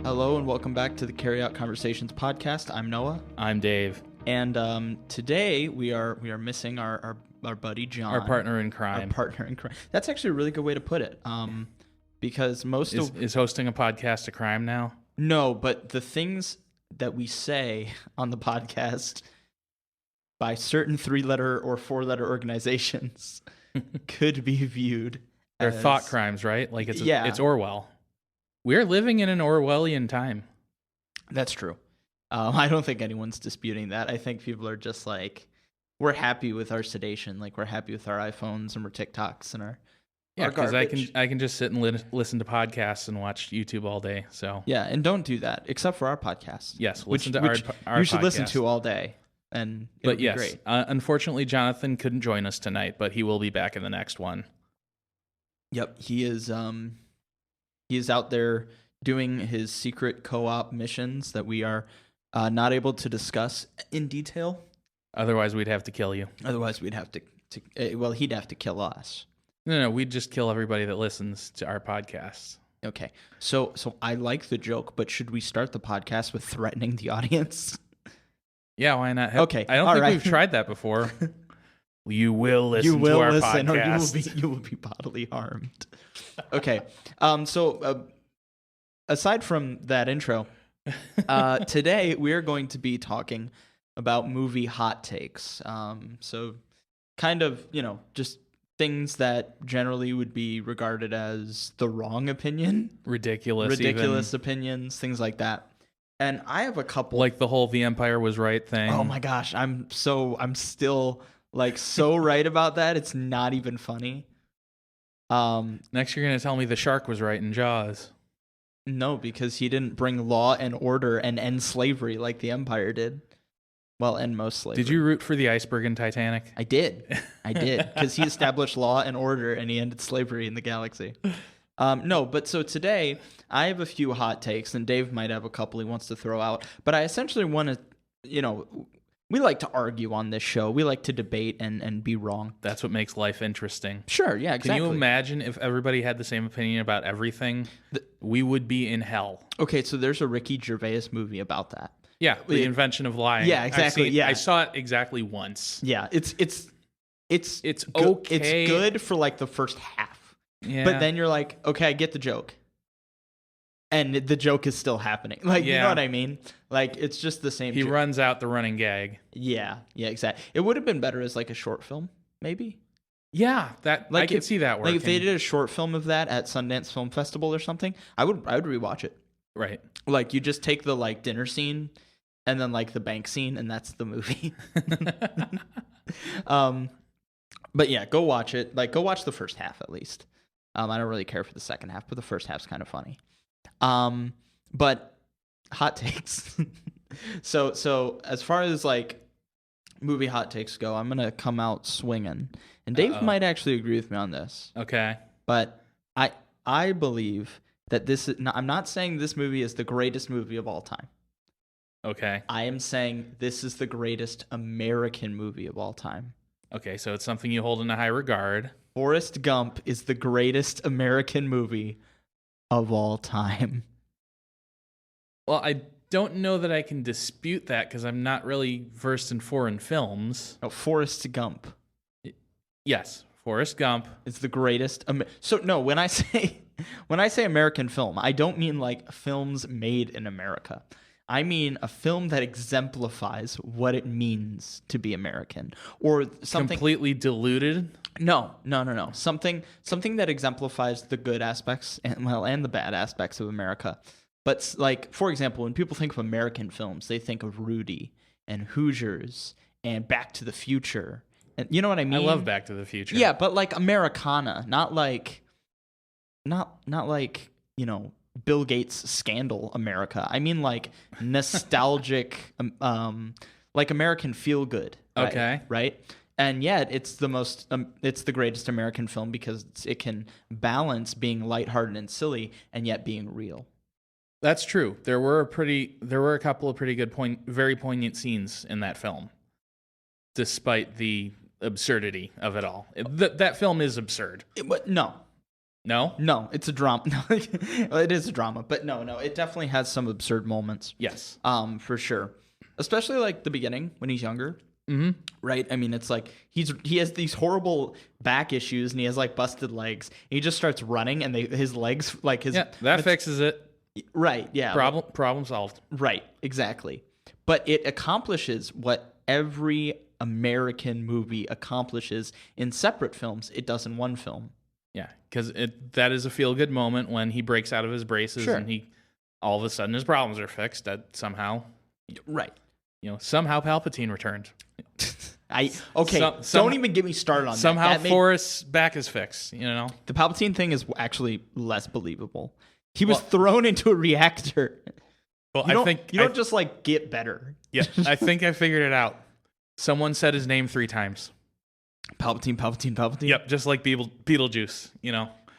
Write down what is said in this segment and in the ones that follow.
Hello and welcome back to the Carry Out Conversations podcast. I'm Noah. I'm Dave. And today we are missing our buddy John. Our partner in crime. That's actually a really good way to put it. Because is hosting a podcast a crime now? No, but the things that we say on the podcast by certain 3-letter or 4-letter organizations could be viewed They're as thought crimes, right? Like it's Orwell. We're living in an Orwellian time. That's true. I don't think anyone's disputing that. I think people are just like, we're happy with our sedation. Like, we're happy with our iPhones and our TikToks and our because I can just sit and listen to podcasts and watch YouTube all day. So yeah, and don't do that except for our podcast. Yes, which you should podcast. Listen to all day, and it'll be great. Unfortunately, Jonathan couldn't join us tonight, but he will be back in the next one. Yep, he is. He is out there doing his secret co-op missions that we are not able to discuss in detail. Otherwise, we'd have to kill you. Otherwise, we'd have to he'd have to kill us. No, we'd just kill everybody that listens to our podcasts. Okay, so I like the joke, but should we start the podcast with threatening the audience? Yeah, why not? Okay, I don't think we've tried that before. You will listen to our podcast. Or you will be bodily harmed. Okay. So aside from that intro, today we're going to be talking about movie hot takes. So kind of, just things that generally would be regarded as the wrong opinion. Ridiculous opinions, things like that. And I have a couple. Like the whole "the Empire was right" thing. Oh my gosh, I'm still so right about that. It's not even funny. Next you're going to tell me the shark was right in Jaws. No, because he didn't bring law and order and end slavery like the Empire did. Well, end most slavery. Did you root for the iceberg in Titanic? I did, because he established law and order and he ended slavery in the galaxy. No, but so today I have a few hot takes, and Dave might have a couple he wants to throw out. But I essentially want to, we like to argue on this show. We like to debate and be wrong. That's what makes life interesting. Sure, yeah, exactly. Can you imagine if everybody had the same opinion about everything? We would be in hell. Okay, so there's a Ricky Gervais movie about that. Yeah, the invention of lying. Yeah, exactly. I saw it exactly once. Yeah, it's okay. It's good for like the first half. Yeah. But then you're like, okay, I get the joke. And the joke is still happening. Like, you know what I mean? Like, it's just the same. He runs out the running gag. Yeah, exactly. It would have been better as like a short film, maybe. Yeah, I could see that working. Like if they did a short film of that at Sundance Film Festival or something, I would rewatch it. Right. Like you just take the like dinner scene and then like the bank scene, and that's the movie. But yeah, go watch it. Like, go watch the first half at least. I don't really care for the second half, but the first half's kind of funny. But hot takes. So as far as like movie hot takes go, I'm gonna come out swinging, and Dave might actually agree with me on this. Okay. But I believe that this is. I'm not saying this movie is the greatest movie of all time. Okay. I am saying this is the greatest American movie of all time. Okay, so it's something you hold in a high regard. Forrest Gump is the greatest American movie of all time. Well, I don't know that I can dispute that because I'm not really versed in foreign films. No, Forrest Gump. Yes, Forrest Gump is the greatest. So no, when I say American film, I don't mean like films made in America. I mean a film that exemplifies what it means to be American, or something completely diluted. No. Something that exemplifies the good aspects and the bad aspects of America. But like, for example, when people think of American films, they think of Rudy and Hoosiers and Back to the Future. And you know what I mean? I love Back to the Future. Yeah, but like Americana, not like Bill Gates scandal America. I mean like nostalgic, like American feel good. Right? Okay. Right? And yet it's the greatest American film because it can balance being lighthearted and silly and yet being real. That's true. There were a couple of pretty good very poignant scenes in that film, despite the absurdity of it all. That film is absurd. But no. No? No, it's a drama. Well, it is a drama, but no, it definitely has some absurd moments. Yes. For sure. Especially like the beginning when he's younger. Mm-hmm. Right? I mean, it's like he has these horrible back issues and he has like busted legs. He just starts running and his legs like his that fixes it. Right, yeah. Problem solved. Right, exactly. But it accomplishes what every American movie accomplishes in separate films. It does in one film. Yeah, because that is a feel-good moment when he breaks out of his braces and he all of a sudden his problems are fixed. That somehow, right? Somehow Palpatine returned. Don't even get me started on somehow that. Forrest's back is fixed. The Palpatine thing is actually less believable. He was thrown into a reactor. Well, you don't just like get better. Yeah, I think I figured it out. Someone said his name 3 times. Palpatine. Yep, just like Beetlejuice,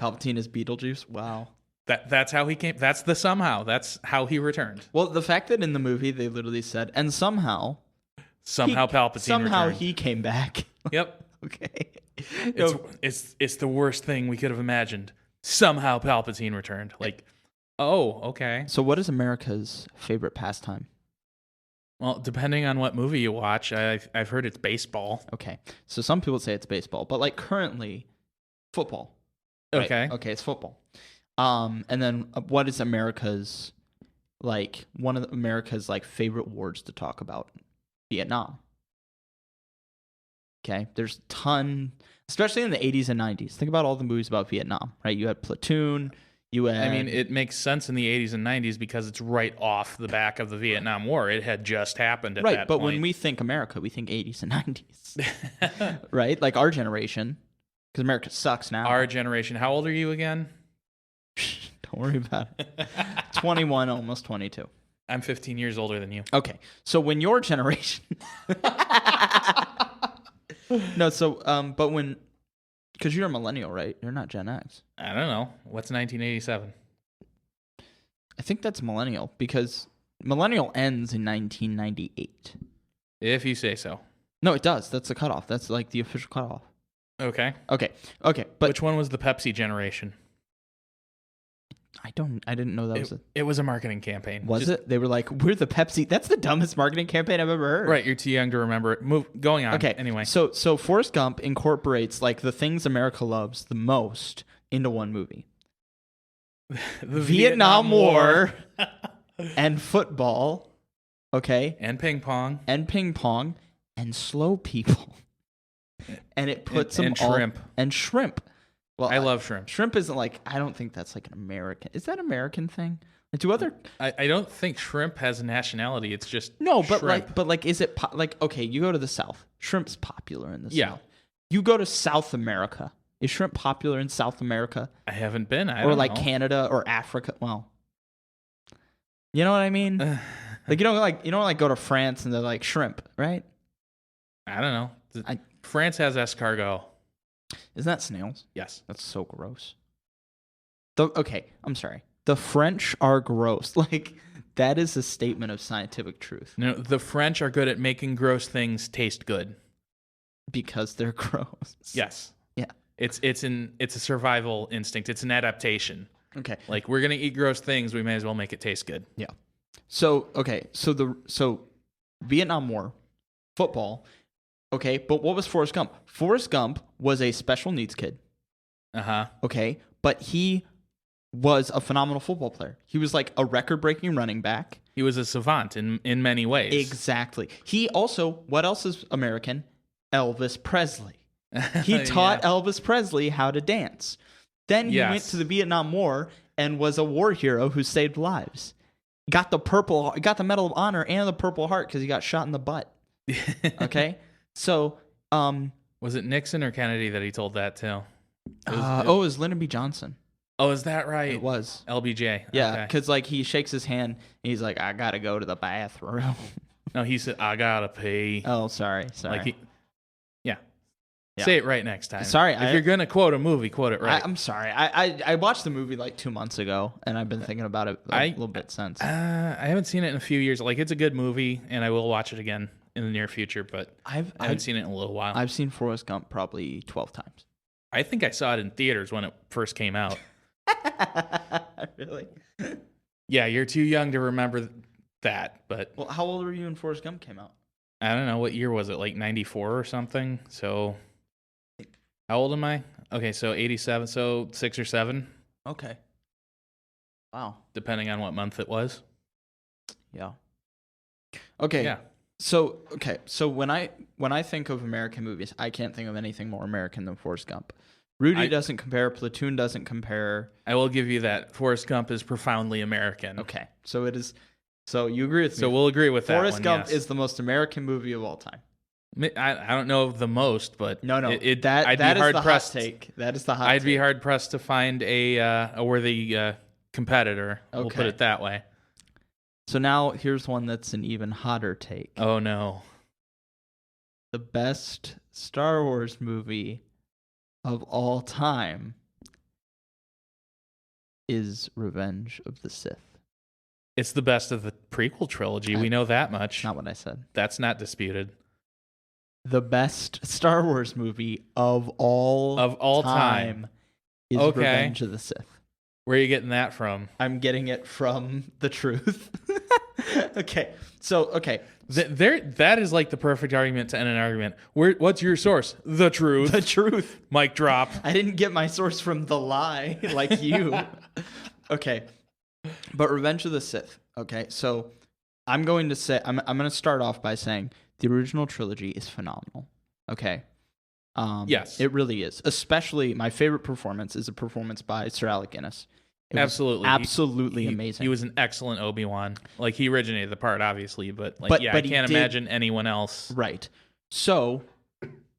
Palpatine is Beetlejuice. Wow. That's how he came. That's the somehow. That's how he returned. Well, the fact that in the movie they literally said, and somehow Palpatine returned. He came back. Yep. Okay. It's the worst thing we could have imagined. Somehow Palpatine returned. Like, oh, okay. So what is America's favorite pastime? Well, depending on what movie you watch, I've heard it's baseball. Okay. So some people say it's baseball, but like currently, football. Right? Okay, it's football. And then what is America's, like, one of America's, like, favorite wars to talk about? Vietnam. Okay? There's a ton, especially in the 80s and 90s. Think about all the movies about Vietnam, right? You had Platoon. It makes sense in the 80s and 90s because it's right off the back of the Vietnam War. It had just happened at that point. Right, but when we think America, we think 80s and 90s. Right? Like our generation, because America sucks now. Our generation. How old are you again? Don't worry about it. 21, almost 22. I'm 15 years older than you. Okay, so when your generation... but when... Because you're a millennial, right? You're not Gen X. I don't know. What's 1987? I think that's millennial because millennial ends in 1998. If you say so. No, it does. That's the cutoff. That's like the official cutoff. Okay. But which one was the Pepsi generation? I didn't know that it was a marketing campaign. Was it? They were like, we're the Pepsi. That's the dumbest marketing campaign I've ever heard. Right, you're too young to remember it. Going on. Okay. Anyway. So Forrest Gump incorporates like the things America loves the most into one movie. The Vietnam War and football. Okay. And ping pong. And slow people. And it puts them all... shrimp. And shrimp. Well, I love shrimp. Shrimp isn't like... I don't think that's like an American... Is that an American thing? Like, do other... I don't think shrimp has a nationality. It's just No, but shrimp. like is it... okay, you go to the South. Shrimp's popular in the Yeah. South. You go to South America. Is shrimp popular in South America? I haven't been. I or don't like know. Canada or Africa? Well... You know what I mean? Like, you don't go to France and they're like shrimp, right? I don't know. France has escargot. Isn't that snails? Yes. That's so gross. Okay, I'm sorry. The French are gross. Like, that is a statement of scientific truth. No, the French are good at making gross things taste good. Because they're gross. Yes. Yeah. It's a survival instinct. It's an adaptation. Okay. Like, we're gonna eat gross things, we may as well make it taste good. Yeah. So Vietnam War, football. Okay, but what was Forrest Gump? Forrest Gump was a special needs kid. Uh-huh. Okay, but he was a phenomenal football player. He was like a record-breaking running back. He was a savant in many ways. Exactly. He also, what else is American? Elvis Presley. He taught Elvis Presley how to dance. Then he went to the Vietnam War and was a war hero who saved lives. Got the Medal of Honor and the Purple Heart because he got shot in the butt. Okay? So, was it Nixon or Kennedy that he told that to? It was Lyndon B. Johnson. Oh, is that right? It was. LBJ. Yeah, because like he shakes his hand and he's like, I gotta go to the bathroom. No, he said, I gotta pee. Oh, sorry. Like say it right next time. Sorry. If you're going to quote a movie, quote it right. I'm sorry. I watched the movie like 2 months ago, and I've been thinking about it a little bit since. I haven't seen it in a few years. Like, it's a good movie, and I will watch it again in the near future, but I haven't seen it in a little while. I've seen Forrest Gump probably 12 times. I think I saw it in theaters when it first came out. Really? Yeah, you're too young to remember that, but Well, how old were you when Forrest Gump came out? I don't know. What year was it? Like 94 or something? So how old am I? Okay, so 87, so 6 or 7. Okay. Wow. Depending on what month it was. Yeah. Okay. Yeah. So when I think of American movies, I can't think of anything more American than Forrest Gump. Rudy doesn't compare. Platoon doesn't compare. I will give you that. Forrest Gump is profoundly American. Okay. So it is. So you agree with me. So we'll agree with that Forrest one, Gump yes. is the most American movie of all time. I don't know of the most, but No. I'd that be is hard the pressed. hot take. That is the hot I'd take. be hard pressed to find a worthy competitor. We'll put Okay. it that way. So now here's one that's an even hotter take. Oh no. The best Star Wars movie of all time is Revenge of the Sith. It's the best of the prequel trilogy. We know that much. Not what I said. That's not disputed. The best Star Wars movie of all time is Okay. Revenge of the Sith. Where are you getting that from? I'm getting it from the truth. Okay. That is like the perfect argument to end an argument. What's your source? The truth. The truth. Mic drop. I didn't get my source from the lie like you. Okay. But Revenge of the Sith. Okay. So I'm going to say, I'm going to start off by saying the original trilogy is phenomenal. Okay. Yes. It really is. Especially my favorite performance is a performance by Sir Alec Guinness. It was Absolutely. absolutely amazing. He was an excellent Obi-Wan. Like, he originated the part, obviously, but I but can't imagine anyone else. Right. So,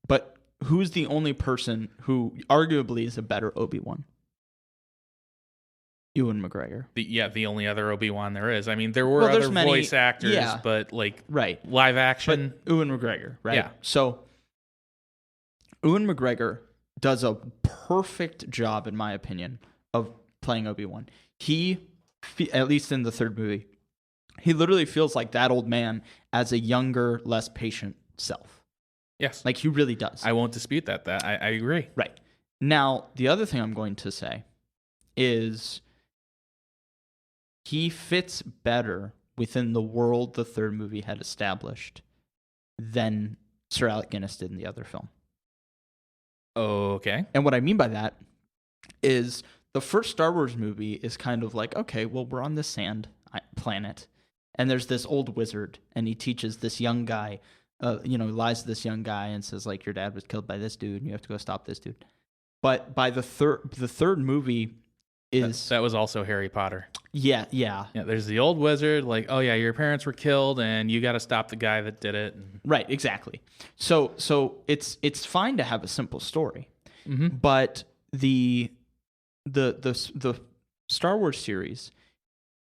but who's the only person who arguably is a better Obi-Wan? Ewan McGregor. The only other Obi-Wan there is. I mean, there were there's other many, voice actors, yeah. but like Right. live action. But Ewan McGregor, right? Yeah. So, Ewan McGregor does a perfect job, in my opinion, of playing Obi-Wan. At least in the third movie, he literally feels like that old man as a younger, less patient self. Yes. Like, he really does. I won't dispute that. I agree. Right. Now, the other thing I'm going to say is he fits better within the world the third movie had established than Sir Alec Guinness did in the other film. Okay. And what I mean by that is the first Star Wars movie is kind of like, okay, well, we're on this sand planet, and there's this old wizard, and he teaches this young guy, lies to this young guy and says, like, your dad was killed by this dude, and you have to go stop this dude. But by the third movie is... That was also Harry Potter. Yeah. Yeah, there's the old wizard, like, oh yeah, your parents were killed, and you got to stop the guy that did it. Right, exactly. So it's fine to have a simple story, Mm-hmm. but the Star Wars series,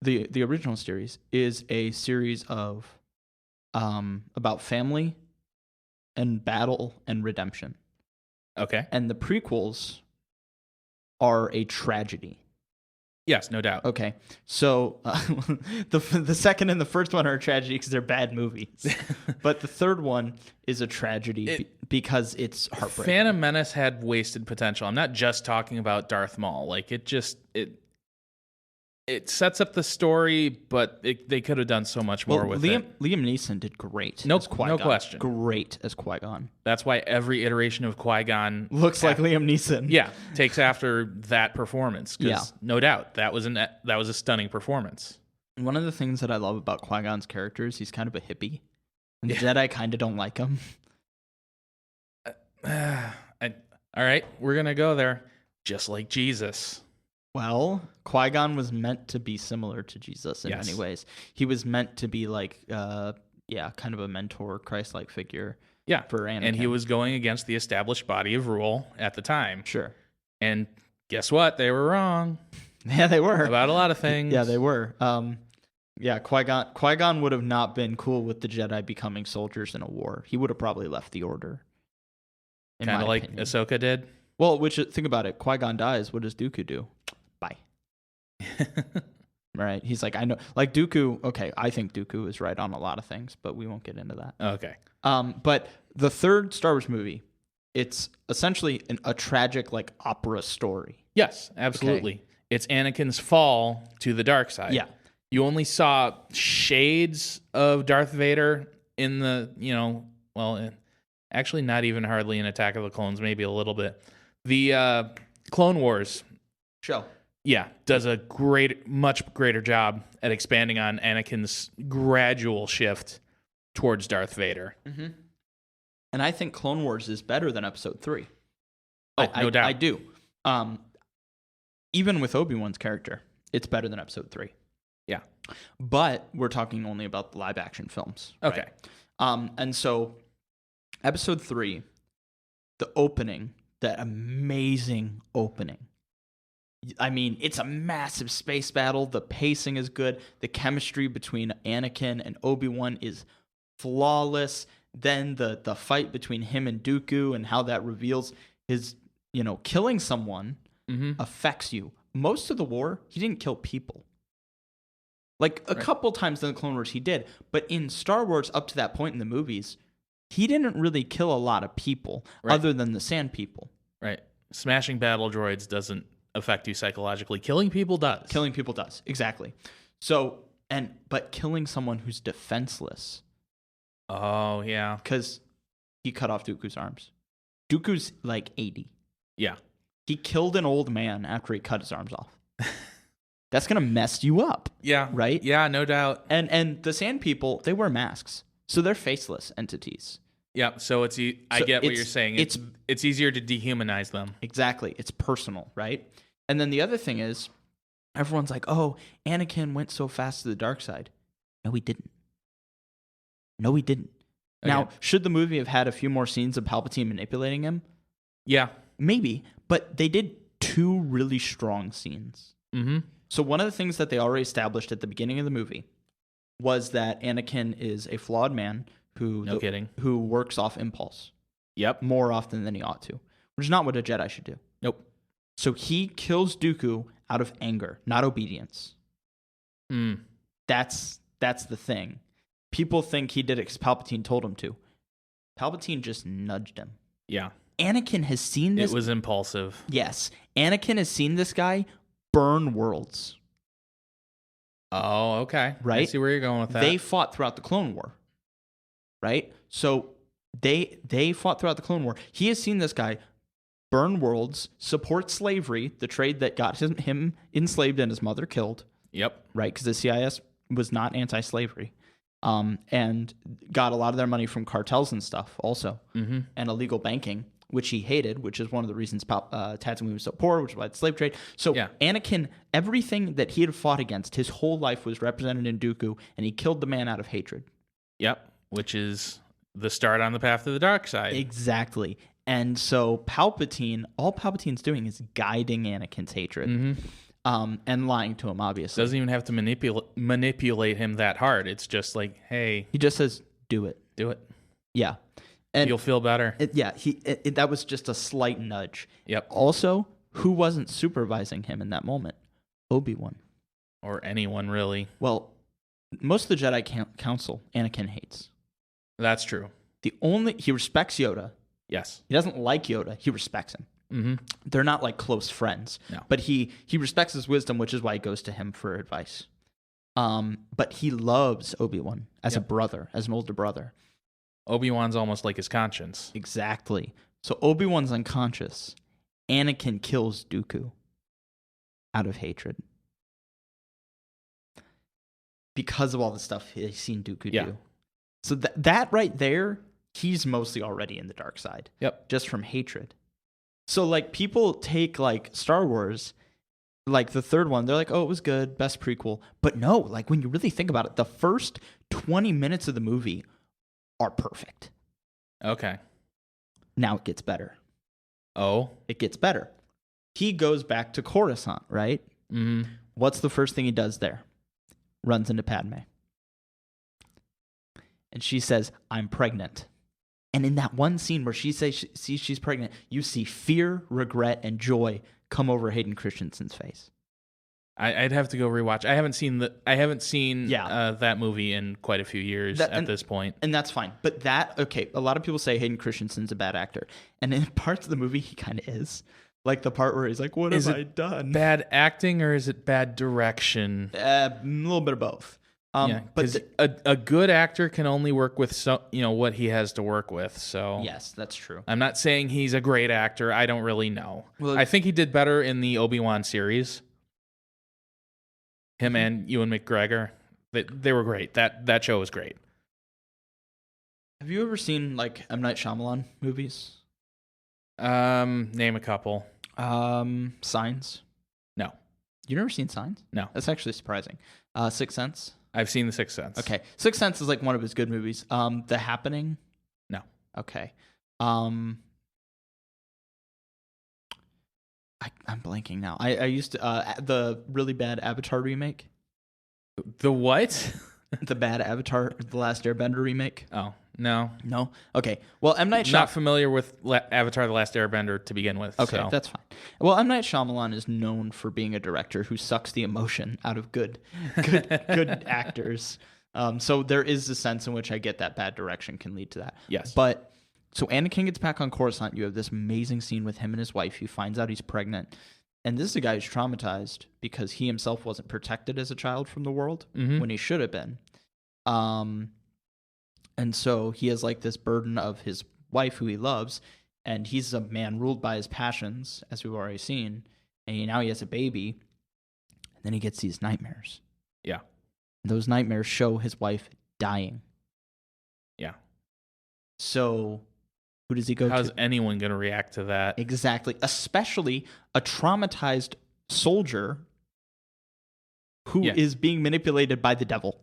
the original series, is a series of about family and battle and redemption. Okay. And the prequels are a tragedy. Yes, no doubt. Okay, so the second and the first one are a tragedy because they're bad movies, but the third one is a tragedy because it's heartbreaking. Phantom Menace had wasted potential. I'm not just talking about Darth Maul. Like, it sets up the story, but they could have done so much more with it. Liam Neeson did great. No as Qui-Gon. no question. Great as Qui-Gon. That's why every iteration of Qui-Gon Looks like Liam Neeson. Yeah, takes after that performance. 'Cause Yeah. no doubt that was a stunning performance. One of the things that I love about Qui-Gon's character is he's kind of a hippie, and the Jedi kind of don't like him. All right, we're gonna go there. Just like Jesus. Well, Qui-Gon was meant to be similar to Jesus in many ways. He was meant to be like, kind of a mentor, Christ-like figure. Yeah, for Anakin. And he was going against the established body of rule at the time. Sure. And guess what? They were wrong. Yeah, they were. About a lot of things. Yeah, they were. Qui-Gon would have not been cool with the Jedi becoming soldiers in a war. He would have probably left the Order. Kind of like opinion. Ahsoka did. Well, think about it. Qui-Gon dies. What does Dooku do? Bye. Right. He's like, I know. Like Dooku. Okay, I think Dooku is right on a lot of things, but we won't get into that. Okay. But the third Star Wars movie it's essentially a tragic like opera story. Yes, absolutely. Okay. It's Anakin's fall to the dark side. Yeah. You only saw shades of Darth Vader in the, actually not even hardly in Attack of the Clones, maybe a little bit. The Clone Wars show. Yeah, does a much greater job at expanding on Anakin's gradual shift towards Darth Vader. Mm-hmm. And I think Clone Wars is better than Episode 3. No doubt. I do. Even with Obi-Wan's character, it's better than Episode 3. Yeah. But we're talking only about the live-action films. Okay. Right? And so Episode 3, the opening, that amazing opening. I mean, it's a massive space battle. The pacing is good. The chemistry between Anakin and Obi-Wan is flawless. Then the fight between him and Dooku and how that reveals his, killing someone affects you. Most of the war, he didn't kill people. Like a couple times in the Clone Wars he did. But in Star Wars, up to that point in the movies, he didn't really kill a lot of people other than the Sand People. Right. Smashing battle droids doesn't affect you psychologically. Killing people does. Killing people does. Exactly. So, but killing someone who's defenseless. Oh, yeah. Because he cut off Dooku's arms. Dooku's like 80. Yeah. He killed an old man after he cut his arms off. That's going to mess you up. Yeah. Right? Yeah, no doubt. And the Sand People, they wear masks. So they're faceless entities. Yeah, so I get what you're saying. It's easier to dehumanize them. Exactly. It's personal, right? And then the other thing is, everyone's like, oh, Anakin went so fast to the dark side. No, he didn't. Okay. Now, should the movie have had a few more scenes of Palpatine manipulating him? Yeah. Maybe, but they did 2 really strong scenes. Mm-hmm. So one of the things that they already established at the beginning of the movie was that Anakin is a flawed man who works off impulse. Yep. More often than he ought to, which is not what a Jedi should do. Nope. So he kills Dooku out of anger, not obedience. That's the thing. People think he did it because Palpatine told him to. Palpatine just nudged him. Yeah. Anakin has seen this. It was impulsive. Yes. Anakin has seen this guy burn worlds. Oh, okay. Right? I see where you're going with that. They fought throughout the Clone War. Right? So they fought throughout the Clone War. He has seen this guy burn worlds, support slavery, the trade that got him enslaved and his mother killed. Yep. Right? Because the CIS was not anti-slavery. And got a lot of their money from cartels and stuff also. Mm-hmm. And illegal banking, which he hated, which is one of the reasons Tatooine was so poor, which is why the slave trade. So Anakin, everything that he had fought against, his whole life was represented in Dooku, and he killed the man out of hatred. Yep, which is the start on the path to the dark side. Exactly. And so Palpatine, all Palpatine's doing is guiding Anakin's hatred and lying to him, obviously. Doesn't even have to manipulate him that hard. It's just like, hey. He just says, do it. Do it. Yeah. And you'll feel better. That was just a slight nudge. Yep. Also, who wasn't supervising him in that moment? Obi-Wan. Or anyone, really. Well, most of the Jedi Council, Anakin hates. That's true. He respects Yoda. Yes. He doesn't like Yoda. He respects him. Mm-hmm. They're not like close friends. No. But he respects his wisdom, which is why he goes to him for advice. But he loves Obi-Wan as a brother, as an older brother. Obi-Wan's almost like his conscience. Exactly. So Obi-Wan's unconscious. Anakin kills Dooku out of hatred. Because of all the stuff he's seen Dooku do. So that right there, he's mostly already in the dark side. Yep. Just from hatred. So like people take like Star Wars, like the third one, they're like, oh, it was good, best prequel. But no, like when you really think about it, the first 20 minutes of the movie are perfect. Okay. Now it gets better. Oh? It gets better. He goes back to Coruscant, right? Mm-hmm. What's the first thing he does there? Runs into Padme. And she says, I'm pregnant. And in that one scene where she sees she's pregnant, you see fear, regret, and joy come over Hayden Christensen's face. I'd have to go rewatch. I haven't seen Yeah. that movie in quite a few years at this point. And that's fine. But a lot of people say Hayden Christensen's a bad actor. And in parts of the movie, he kind of is. Like the part where he's like, what have I done? Bad acting or is it bad direction? A little bit of both. But a good actor can only work with what he has to work with. So yes, that's true. I'm not saying he's a great actor. I don't really know. Well, I think he did better in the Obi-Wan series. Him and Ewan McGregor, they were great. That show was great. Have you ever seen like M. Night Shyamalan movies? Name a couple. Signs. No. You never seen Signs? No. That's actually surprising. Sixth Sense. I've seen The Sixth Sense. Okay. Sixth Sense is like one of his good movies. The Happening. No. Okay. I'm blanking now. I used to the really bad Avatar remake. The what? The bad Avatar, The Last Airbender remake. Oh, no. No? Okay. Well, M. Night Shyamalan... Not familiar with Avatar, The Last Airbender to begin with. Okay, so. that's fine. Well, M. Night Shyamalan is known for being a director who sucks the emotion out of good actors. So there is a sense in which I get that bad direction can lead to that. Yes. But, so Anakin gets back on Coruscant. You have this amazing scene with him and his wife. He finds out he's pregnant. And this is a guy who's traumatized because he himself wasn't protected as a child from the world when he should have been. And so he has like this burden of his wife who he loves, and he's a man ruled by his passions, as we've already seen. And now he has a baby, and then he gets these nightmares. Yeah. And those nightmares show his wife dying. Yeah. So who does he go to? How's anyone going to react to that? Exactly. Especially a traumatized soldier who is being manipulated by the devil.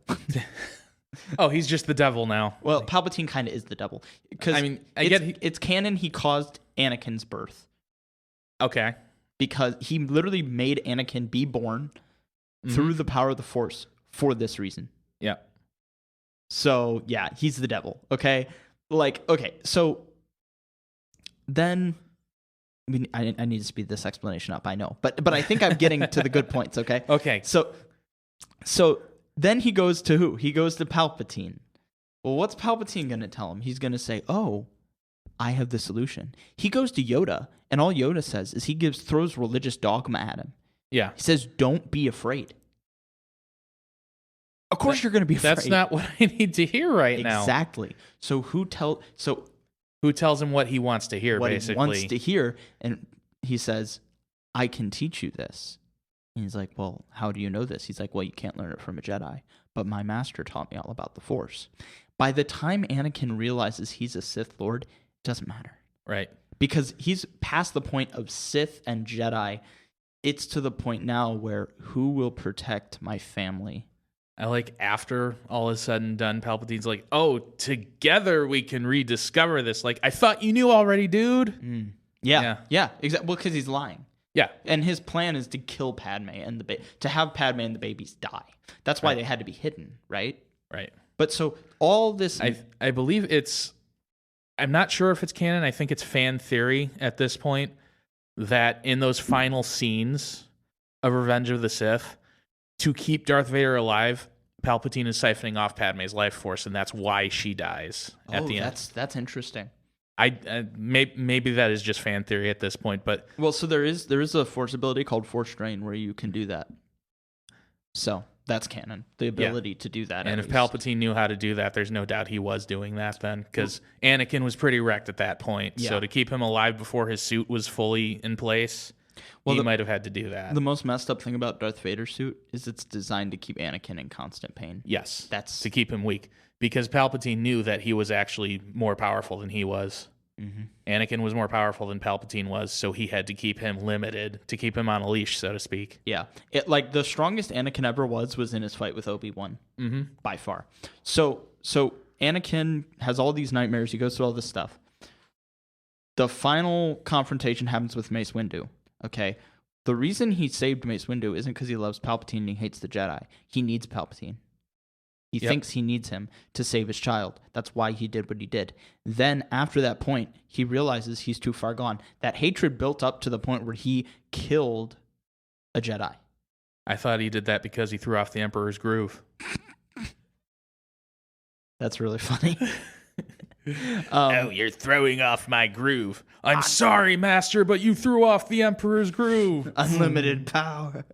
Oh, he's just the devil now. Well, Palpatine kind of is the devil. Because it's canon he caused Anakin's birth. Okay. Because he literally made Anakin be born through the power of the Force for this reason. Yeah. So, yeah, he's the devil. Okay? So then... I mean, I need to speed this explanation up, I know. But I think I'm getting to the good points, okay? Okay. So then he goes to who? He goes to Palpatine. Well, what's Palpatine going to tell him? He's going to say, oh, I have the solution. He goes to Yoda, and all Yoda says is he throws religious dogma at him. Yeah. He says, don't be afraid. Of course you're going to be afraid. That's not what I need to hear right now. Exactly. So who tells him what he wants to hear, basically? What he wants to hear, and he says, I can teach you this. And he's like, well, how do you know this? He's like, well, you can't learn it from a Jedi, but my master taught me all about the Force. By the time Anakin realizes he's a Sith Lord, it doesn't matter. Right. Because he's past the point of Sith and Jedi. It's to the point now where who will protect my family? I like after all is said and done, Palpatine's like, oh, together we can rediscover this. Like, I thought you knew already, dude. Yeah, exactly. Well, because he's lying. Yeah. And his plan is to kill Padme and to have Padme and the babies die. That's why they had to be hidden, right? Right. But so all this... I believe I'm not sure if it's canon. I think it's fan theory at this point that in those final scenes of Revenge of the Sith, to keep Darth Vader alive, Palpatine is siphoning off Padme's life force, and that's why she dies at the end. That's interesting. Maybe that is just fan theory at this point, but so there is a Force ability called Force Drain where you can do that. So that's canon, the ability to do that. And if Palpatine knew how to do that, there's no doubt he was doing that then, because Anakin was pretty wrecked at that point. Yeah. So to keep him alive before his suit was fully in place, he might have had to do that. The most messed up thing about Darth Vader's suit is it's designed to keep Anakin in constant pain. Yes, that's to keep him weak. Because Palpatine knew that he was actually more powerful than he was. Mm-hmm. Anakin was more powerful than Palpatine was, so he had to keep him limited, to keep him on a leash, so to speak. Yeah. The strongest Anakin ever was in his fight with Obi-Wan, by far. So Anakin has all these nightmares. He goes through all this stuff. The final confrontation happens with Mace Windu, okay? The reason he saved Mace Windu isn't because he loves Palpatine and he hates the Jedi. He needs Palpatine. He thinks he needs him to save his child. That's why he did what he did. Then, after that point, he realizes he's too far gone. That hatred built up to the point where he killed a Jedi. I thought he did that because he threw off the Emperor's groove. That's really funny. Oh, you're throwing off my groove. I'm sorry, master, but you threw off the Emperor's groove. Unlimited power.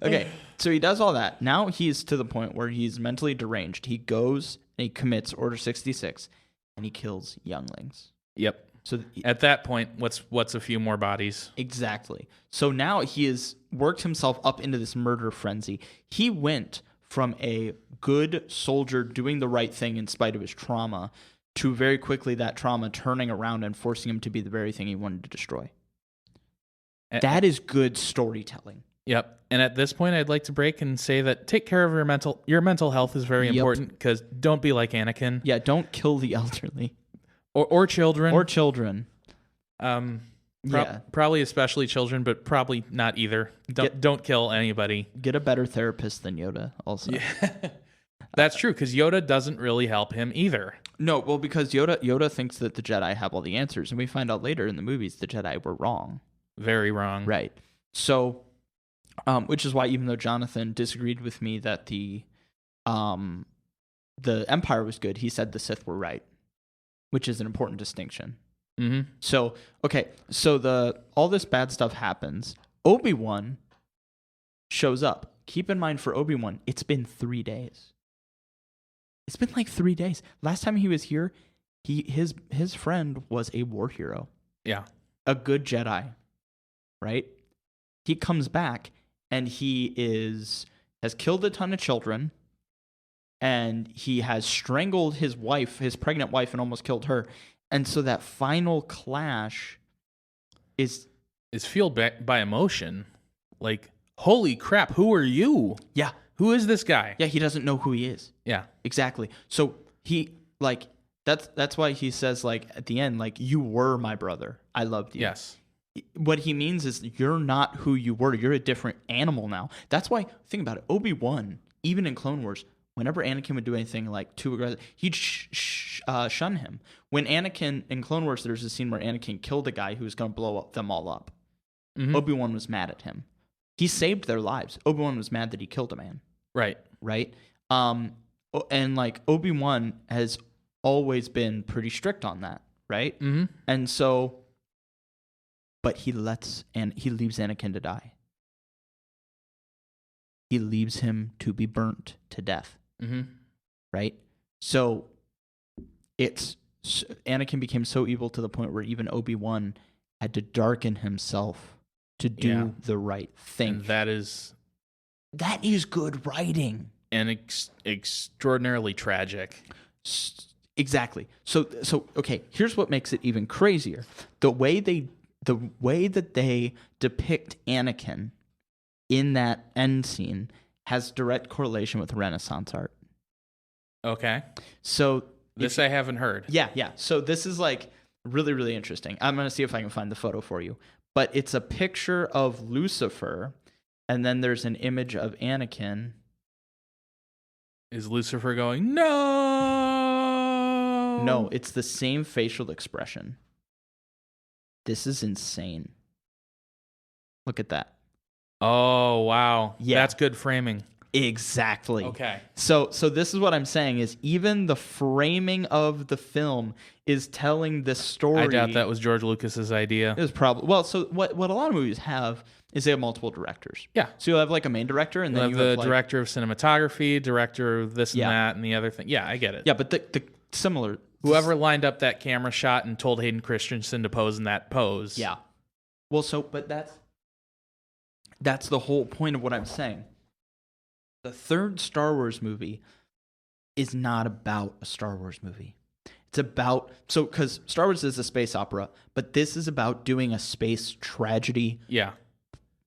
Okay, so he does all that. Now he's to the point where he's mentally deranged. He goes and he commits Order 66, and he kills younglings. Yep. So at that point, what's a few more bodies? Exactly. So now he has worked himself up into this murder frenzy. He went from a good soldier doing the right thing in spite of his trauma to very quickly that trauma turning around and forcing him to be the very thing he wanted to destroy. That is good storytelling. Yep. And at this point, I'd like to break and say that take care of your mental health is very important, because don't be like Anakin. Yeah, don't kill the elderly. Or children. Or children. Probably especially children, but probably not either. Don't kill anybody. Get a better therapist than Yoda also. Yeah. That's true, because Yoda doesn't really help him either. No, well, because Yoda thinks that the Jedi have all the answers, and we find out later in the movies the Jedi were wrong. Very wrong. Right. So, which is why even though Jonathan disagreed with me that the Empire was good, he said the Sith were right, which is an important distinction. Mm-hmm. So, okay, so all this bad stuff happens. Obi-Wan shows up. Keep in mind for Obi-Wan, it's been 3 days. It's been like 3 days. Last time he was here, his friend was a war hero. Yeah. A good Jedi, right? He comes back and he has killed a ton of children, and he has strangled his pregnant wife, and almost killed her. And so that final clash is fueled by emotion. Like, holy crap, who are you? Yeah. Who is this guy? Yeah, he doesn't know who he is. Yeah. Exactly. So he, like, that's why he says, like, at the end, like, you were my brother. I loved you. Yes. What he means is you're not who you were. You're a different animal now. That's why, think about it, Obi-Wan, even in Clone Wars, whenever Anakin would do anything like too aggressive, he'd shun him. When Anakin, in Clone Wars, there's a scene where Anakin killed a guy who was going to blow them all up. Mm-hmm. Obi-Wan was mad at him. He saved their lives. Obi-Wan was mad that he killed a man. Right. Right? And like Obi-Wan has always been pretty strict on that, right? Mm-hmm. And so, but he leaves Anakin to die. He leaves him to be burnt to death. Mm-hmm. Right? So Anakin became so evil to the point where even Obi-Wan had to darken himself to do the right thing. And that is good writing. And extraordinarily tragic. Exactly. So okay, here's what makes it even crazier. The way that they depict Anakin in that end scene has direct correlation with Renaissance art. Okay. So I haven't heard. Yeah. So this is like really, really interesting. I'm going to see if I can find the photo for you. But it's a picture of Lucifer, and then there's an image of Anakin. Is Lucifer going, no? No, it's the same facial expression. This is insane. Look at that. Oh, wow. Yeah. That's good framing. Exactly. Okay. So this is what I'm saying is even the framing of the film is telling this story. I doubt that was George Lucas's idea. It was probably so what a lot of movies have is they have multiple directors. Yeah. So you'll have like a main director, and then you have the director of cinematography, director of this and that and the other thing. Yeah, I get it. Yeah, but the similar whoever lined up that camera shot and told Hayden Christensen to pose in that pose. Yeah. Well, but that's the whole point of what I'm saying. The third Star Wars movie is not about a Star Wars movie. It's about, because Star Wars is a space opera, but this is about doing a space tragedy. Yeah.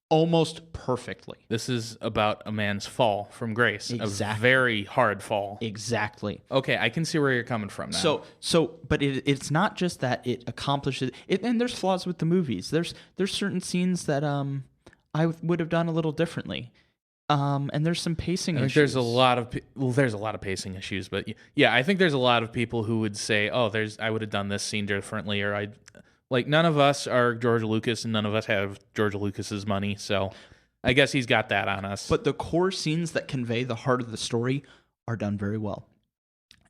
Almost perfectly. This is about a man's fall from grace. Exactly. A very hard fall. Exactly. Okay, I can see where you're coming from now. But it's not just that it accomplishes it, and there's flaws with the movies. There's certain scenes that I would have done a little differently. And there's some pacing issues. There's a lot of pacing issues, but yeah, I think there's a lot of people who would say, "Oh, I would have done this scene differently," or none of us are George Lucas, and none of us have George Lucas's money, so I guess he's got that on us. But the core scenes that convey the heart of the story are done very well.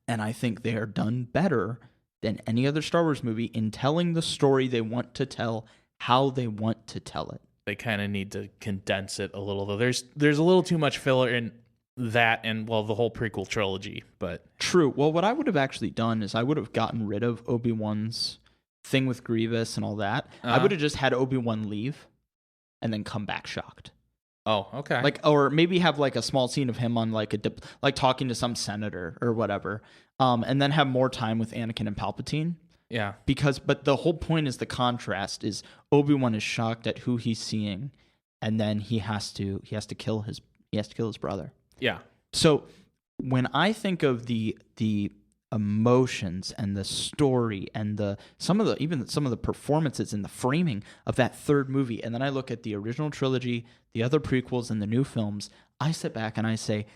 And I think they are done better than any other Star Wars movie in telling the story they want to tell, how they want to tell it. They kind of need to condense it a little, though. There's a little too much filler in that and, well, the whole prequel trilogy. But True. Well, what I would have actually done is I would have gotten rid of Obi-Wan's thing with Grievous and all that. I would have just had Obi-Wan leave and then come back shocked. Oh, okay. Like, or maybe have like a small scene of him on like like talking to some senator or whatever, and then have more time with Anakin and Palpatine. Yeah. But the whole point is the contrast is Obi-Wan is shocked at who he's seeing, and then he has to kill his brother. Yeah. So when I think of the emotions and the story and some of the performances and the framing of that third movie, and then I look at the original trilogy, the other prequels, and the new films, I sit back and I say,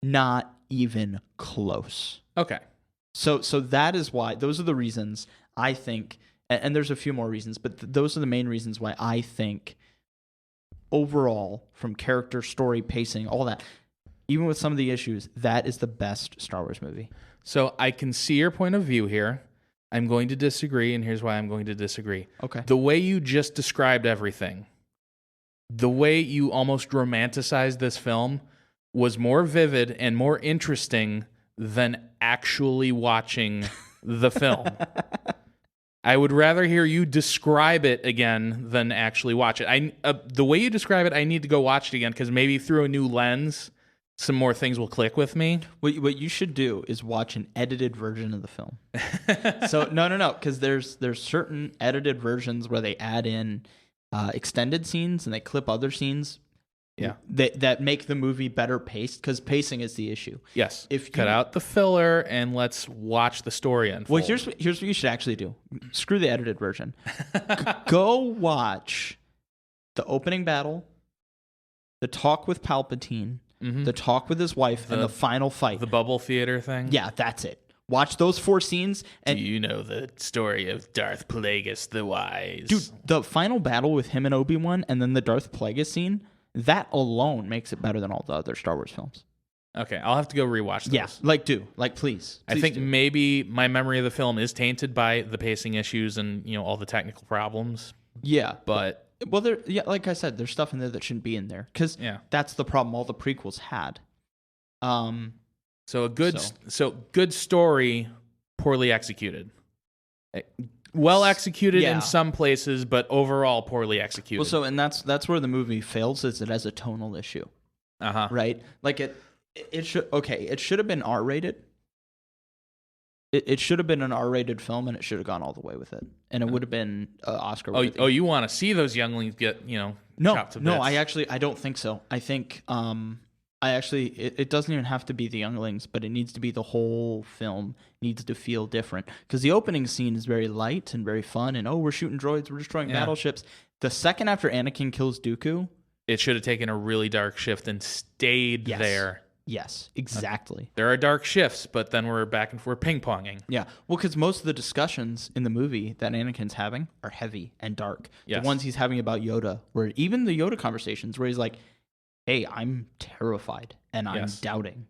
not even close. Okay. So that is why, those are the reasons I think, and there's a few more reasons, but those are the main reasons why I think overall, from character, story, pacing, all that, even with some of the issues, that is the best Star Wars movie. So I can see your point of view here. I'm going to disagree, and here's why I'm going to disagree. Okay. The way you just described everything, the way you almost romanticized this film was more vivid and more interesting than actually watching the film. I would rather hear you describe it again than actually watch it. The way you describe it, I need to go watch it again because maybe through a new lens, some more things will click with me. What you should do is watch an edited version of the film. So no, because there's certain edited versions where they add in extended scenes and they clip other scenes. Yeah, that make the movie better paced, because pacing is the issue. Yes, cut out the filler and let's watch the story unfold. Well, here's what you should actually do. Screw the edited version. Go watch the opening battle, the talk with Palpatine, the talk with his wife, and the final fight. The bubble theater thing? Yeah, that's it. Watch those 4 scenes. And do you know the story of Darth Plagueis the Wise? Dude, the final battle with him and Obi-Wan and then the Darth Plagueis scene, that alone makes it better than all the other Star Wars films. Okay, I'll have to go rewatch those. Yeah, please. I think maybe my memory of the film is tainted by the pacing issues and, all the technical problems. Yeah. But well, like I said, there's stuff in there that shouldn't be in there because that's the problem all the prequels had. So good story, poorly executed. Well executed in some places, but overall poorly executed. Well, and that's where the movie fails, is it has a tonal issue. Right? Like it should have been R-rated. It should have been an R-rated film, and it should have gone all the way with it, and it would have been Oscar worthy. Oh, you want to see those younglings get chopped to bits? No, I don't think so. I think it doesn't even have to be the younglings, but it needs to be the whole film needs to feel different, because the opening scene is very light and very fun, and we're shooting droids, we're destroying battleships. The second after Anakin kills Dooku, it should have taken a really dark shift and stayed there. Yes, exactly. There are dark shifts, but then we're back and forth ping-ponging. Yeah, well, because most of the discussions in the movie that Anakin's having are heavy and dark. Yes. The ones he's having about Yoda, where even the Yoda conversations where he's like, hey, I'm terrified and I'm doubting.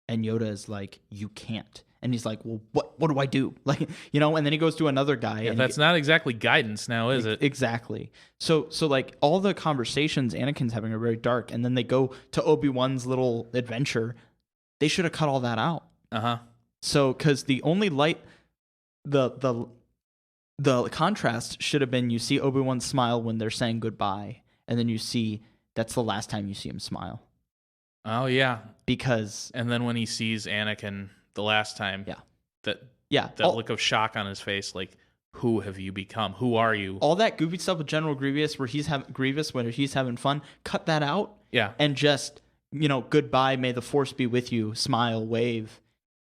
And Yoda is like, you can't. And he's like, well, what do I do? Like, and then he goes to another guy. Yeah, that's not exactly guidance now, is it? Exactly. So like all the conversations Anakin's having are very dark. And then they go to Obi-Wan's little adventure. They should have cut all that out. So, because the only light, the contrast should have been, you see Obi-Wan smile when they're saying goodbye. And then you see, that's the last time you see him smile. Oh, yeah. And then when he sees Anakin the last time, that look of shock on his face, like, who have you become? Who are you? All that goofy stuff with General Grievous, where he's having fun, cut that out. Yeah. And just, goodbye, may the Force be with you, smile, wave.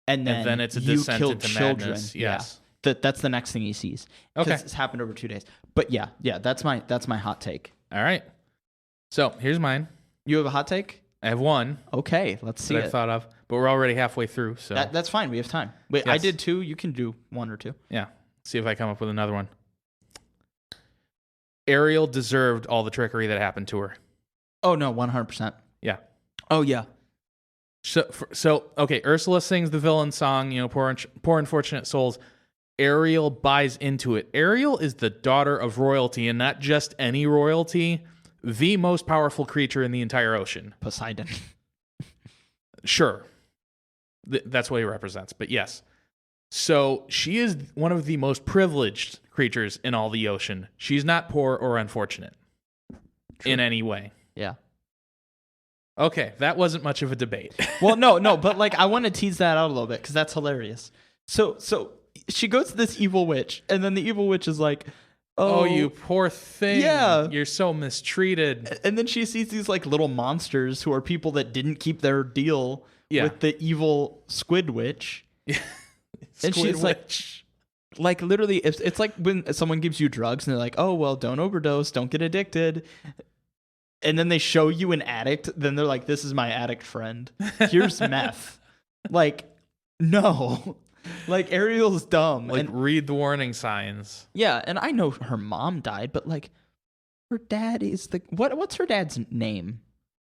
And then it's a descent into children. Madness. Yes. Yeah. That's the next thing he sees. Okay. It's happened over 2 days. But yeah, that's my hot take. All right. So here's mine. You have a hot take? I have one. Okay, let's see it. I thought of, but we're already halfway through, so that's fine. We have time. Wait, yes. I did 2. You can do 1 or 2. Yeah. See if I come up with another one. Ariel deserved all the trickery that happened to her. Oh no, 100%. Yeah. Oh yeah. So okay, Ursula sings the villain song, poor unfortunate souls. Ariel buys into it. Ariel is the daughter of royalty, and not just any royalty, the most powerful creature in the entire ocean. Poseidon. Sure. That's what he represents, but yes. So she is one of the most privileged creatures in all the ocean. She's not poor or unfortunate in any way. Yeah. Okay, that wasn't much of a debate. Well, no, but like I want to tease that out a little bit because that's hilarious. So she goes to this evil witch, and then the evil witch is like, "Oh, you poor thing! Yeah, you're so mistreated." And then she sees these like little monsters who are people that didn't keep their deal with the evil squid witch. And she's like literally, it's like when someone gives you drugs and they're like, "Oh well, don't overdose, don't get addicted." And then they show you an addict, then they're like, "This is my addict friend. Here's meth." Like, no. Like, Ariel's dumb. Like, and read the warning signs. Yeah, and I know her mom died, but like, her dad is what's her dad's name?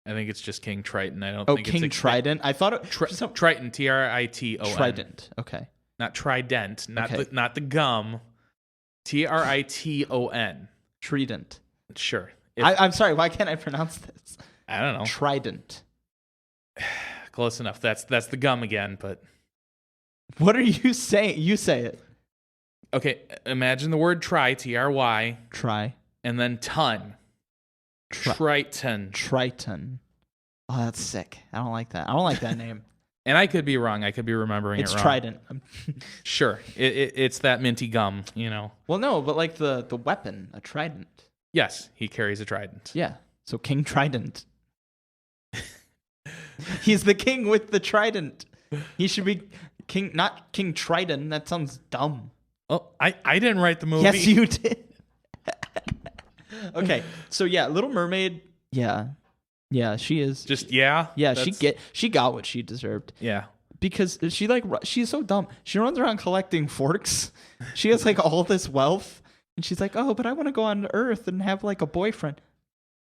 I think it's just King Triton. I don't think King it's Trident. I thought it Triton, Triton. Trident. Okay. Not Trident, not the gum. Triton. Trident. Sure. I'm sorry, why can't I pronounce this? I don't know. Trident. Close enough. That's the gum again, but what are you saying? You say it. Okay, imagine the word try, T-R-Y. Try. And then ton. Triton. Triton. Oh, that's sick. I don't like that. I don't like that name. And I could be wrong. I could be remembering it wrong. It's Trident. Sure. It's that minty gum, Well, no, but like the weapon, a trident. Yes, he carries a trident. Yeah. So King Trident. He's the king with the trident. He should be king, not King Trident. That sounds dumb. Oh, I didn't write the movie. Yes, you did. Okay. So yeah, Little Mermaid. Yeah. Yeah, she is. Yeah, she got what she deserved. Yeah. Because she's so dumb. She runs around collecting forks. She has like all this wealth. And she's like, "Oh, but I want to go on Earth and have like a boyfriend."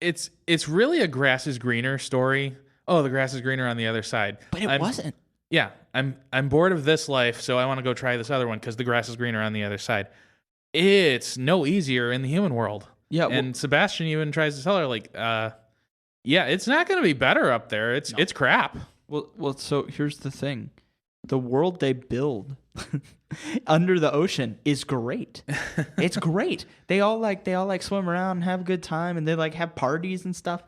It's really a grass is greener story. Oh, the grass is greener on the other side. But it wasn't. Yeah, I'm bored of this life, so I want to go try this other one because the grass is greener on the other side. It's no easier in the human world. Yeah, and Sebastian even tries to tell her like, yeah, it's not going to be better up there. It's crap. Well. So here's the thing: the world they build under the ocean is great. It's great. They all swim around and have a good time, and they like have parties and stuff.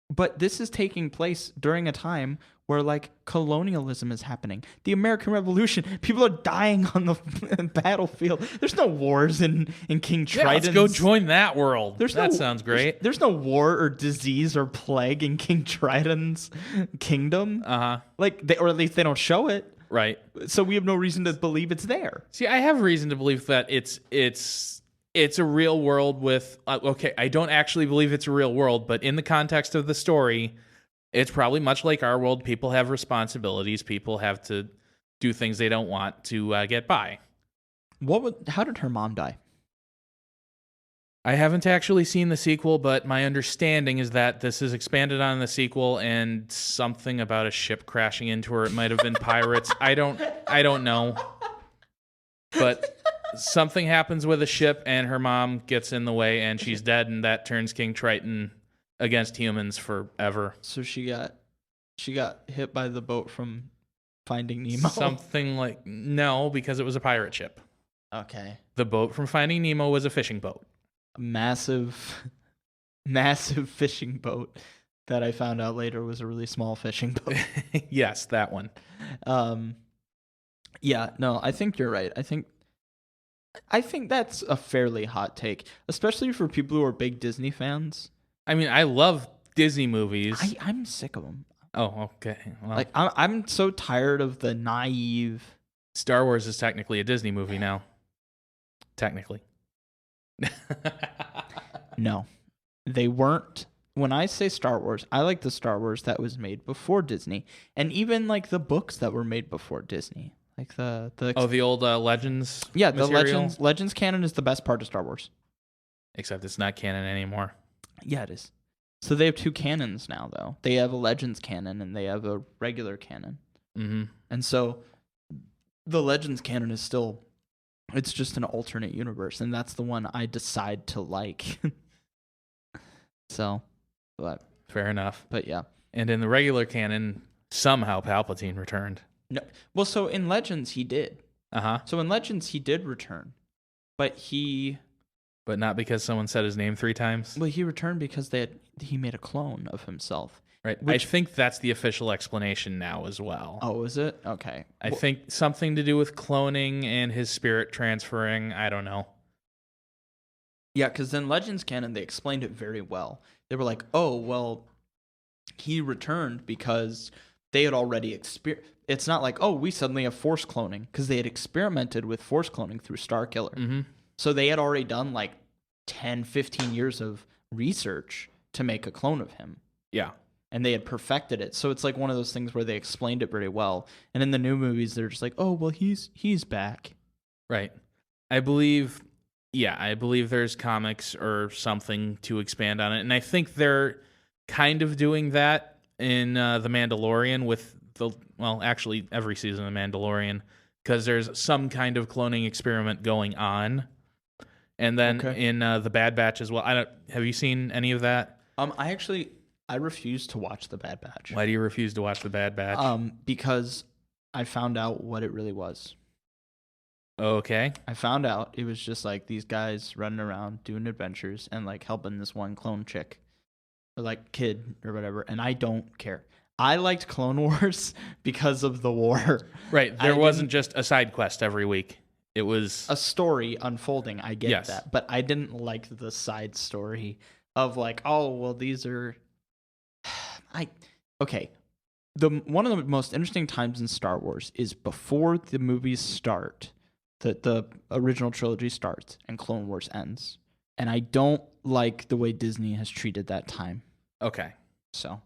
But this is taking place during a time where like colonialism is happening. The American Revolution, people are dying on the battlefield. There's no wars in King Trident. Yeah, let's go join that world. That sounds great. There's no war or disease or plague in King Trident's kingdom. Or at least they don't show it. Right. So we have no reason to believe it's there. See, I have reason to believe that it's a real world with okay, I don't actually believe it's a real world, but in the context of the story, it's probably much like our world. People have responsibilities. People have to do things they don't want to get by. How did her mom die? I haven't actually seen the sequel, but my understanding is that this is expanded on in the sequel, and something about a ship crashing into her. It might have been pirates. I don't know. But something happens with a ship, and her mom gets in the way, and she's dead, and that turns King Triton against humans forever. So she got hit by the boat from Finding Nemo. Something like no, because it was a pirate ship. Okay. The boat from Finding Nemo was a fishing boat. A massive fishing boat that I found out later was a really small fishing boat. Yes, that one. Yeah, no, I think you're right. I think that's a fairly hot take, especially for people who are big Disney fans. I mean, I love Disney movies. I'm sick of them. Oh, okay. Well, like I'm so tired of the naive. Star Wars is technically a Disney movie now. Technically. No, they weren't. When I say Star Wars, I like the Star Wars that was made before Disney, and even like the books that were made before Disney, like the old Legends. Yeah, material? the Legends canon is the best part of Star Wars. Except it's not canon anymore. Yeah, it is. So they have two canons now, though. They have a Legends canon and they have a regular canon. Mm-hmm. And so the Legends canon is still, it's just an alternate universe, and that's the one I decide to like. So, but Fair enough. But yeah. And in the regular canon, somehow Palpatine returned. No, well, so in Legends he did. So in Legends he did return, but not because someone said his name 3 times. Well, he returned because he made a clone of himself. Right. I think that's the official explanation now as well. Oh, is it? Okay. I think something to do with cloning and his spirit transferring. I don't know. Yeah, because in Legends canon, they explained it very well. They were like, oh, well, he returned because they had already it's not like, oh, we suddenly have Force cloning, because they had experimented with Force cloning through Starkiller. Mm-hmm. So they had already done like 10, 15 years of research to make a clone of him. Yeah. And they had perfected it. So it's like one of those things where they explained it very well. And in the new movies, they're just like, oh, well, he's back. Right. I believe there's comics or something to expand on it. And I think they're kind of doing that in The Mandalorian with actually every season of The Mandalorian, because there's some kind of cloning experiment going on. And then in The Bad Batch as well. Have you seen any of that? I refuse to watch The Bad Batch. Why do you refuse to watch The Bad Batch? Because I found out what it really was. Okay. I found out it was just like these guys running around doing adventures and like helping this one clone chick or like kid or whatever, and I don't care. I liked Clone Wars because of the war. Right. There wasn't just a side quest every week. It was a story unfolding. I get that. But I didn't like the side story of like, oh, well, these are... One of the most interesting times in Star Wars is before the movies start, the original trilogy starts, and Clone Wars ends. And I don't like the way Disney has treated that time. Okay. So,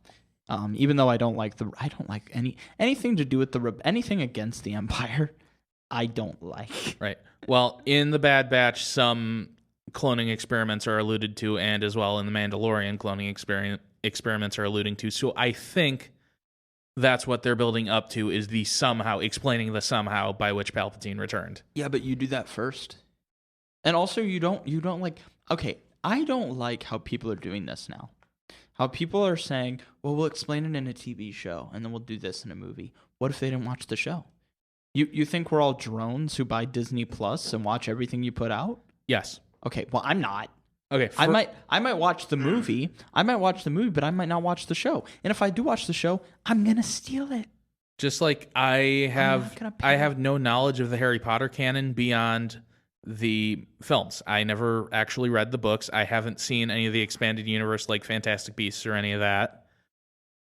even though I don't like anything to do with anything against the Empire, I don't like. Right. Well, in The Bad Batch, some cloning experiments are alluded to, and as well in The Mandalorian, cloning experiments are alluding to. So I think that's what they're building up to, is the somehow, explaining the somehow by which Palpatine returned. Yeah, but you do that first. And also you don't like, okay, I don't like how people are doing this now. How people are saying, well, we'll explain it in a TV show, and then we'll do this in a movie. What if they didn't watch the show? You think we're all drones who buy Disney Plus and watch everything you put out? Yes. Okay, well, I'm not. Okay, I might watch the movie. But I might not watch the show. And if I do watch the show, I'm gonna steal it. Just like I have no knowledge of the Harry Potter canon beyond the films. I never actually read the books. I haven't seen any of the expanded universe like Fantastic Beasts or any of that.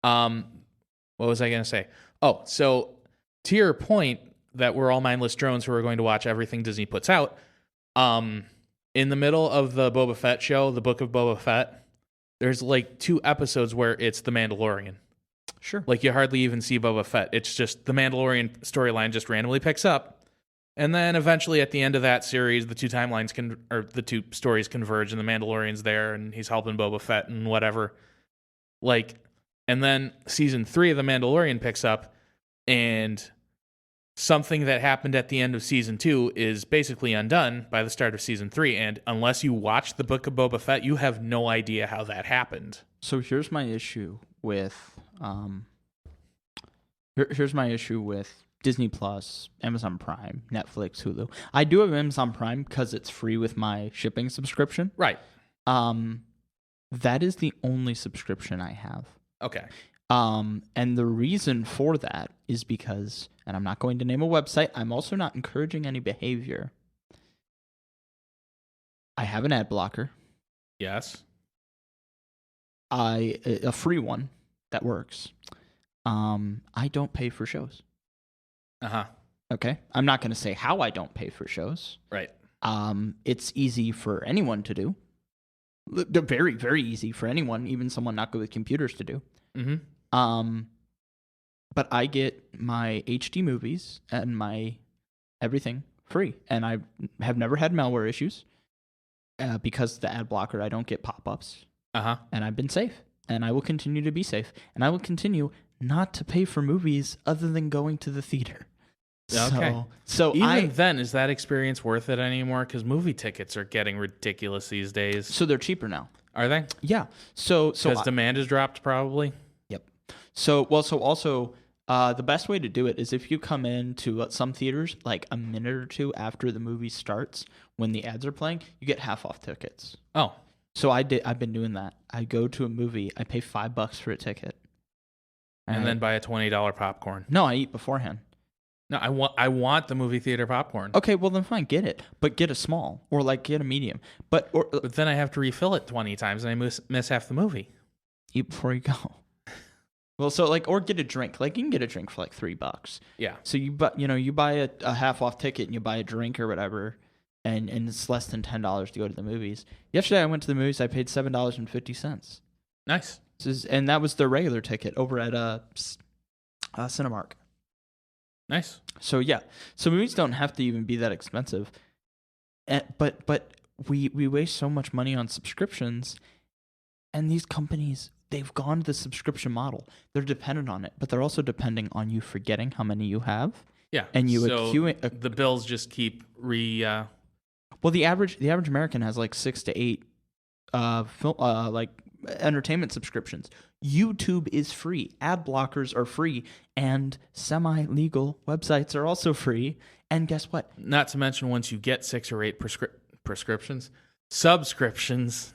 What was I gonna say? Oh, so to your point that we're all mindless drones who are going to watch everything Disney puts out, in the middle of the Boba Fett show, the Book of Boba Fett, there's like 2 episodes where it's The Mandalorian. Sure. Like you hardly even see Boba Fett. It's just the Mandalorian storyline just randomly picks up. And then eventually at the end of that series, the 2 timelines the 2 stories converge, and the Mandalorian's there and he's helping Boba Fett and whatever. Like, and then season 3 of The Mandalorian picks up, and something that happened at the end of season 2 is basically undone by the start of season 3. And unless you watch the Book of Boba Fett, you have no idea how that happened. So here's my issue with Disney Plus, Amazon Prime, Netflix, Hulu. I do have Amazon Prime because it's free with my shipping subscription. Right. That is the only subscription I have. Okay. And the reason for that is because, and I'm not going to name a website, I'm also not encouraging any behavior. I have an ad blocker. Yes. A free one that works. I don't pay for shows. Uh-huh. Okay. I'm not going to say how I don't pay for shows. Right. It's easy for anyone to do. Very, very easy for anyone, even someone not good with computers, to do. Mm-hmm. But I get my HD movies and my everything free, and I have never had malware issues because the ad blocker, I don't get pop-ups. Uh-huh. And I've been safe. and I will continue to be safe, and I will continue not to pay for movies other than going to the theater. Okay. So even then, is that experience worth it anymore? Because movie tickets are getting ridiculous these days. So they're cheaper now. Are they? Yeah. So Because demand has dropped, probably. Yep. So also the best way to do it is if you come into some theaters like a minute or two after the movie starts, when the ads are playing, you get half off tickets. Oh. So I've been doing that. I go to a movie, I pay $5 for a ticket, And then buy a $20 popcorn. No, I eat beforehand. No, I want the movie theater popcorn. Okay, well then fine, get it, but get a small or like get a medium. But then I have to refill it 20 times and I miss half the movie. Eat before you go. Well, so like, or get a drink. Like you can get a drink for like $3. Yeah. So you buy a half off ticket and you buy a drink or whatever, and it's less than $10 to go to the movies. Yesterday I went to the movies. I paid $7.50. Nice. And that was the regular ticket over at Cinemark. Nice. So yeah, so movies don't have to even be that expensive, but we waste so much money on subscriptions, and these companies, they've gone to the subscription model. They're dependent on it, but they're also depending on you forgetting how many you have. Yeah, and you the bills just keep Well, the average American has like 6 to 8 like entertainment subscriptions. YouTube is free. Ad blockers are free, and semi-legal websites are also free. And guess what? Not to mention, once you get 6 or 8 subscriptions,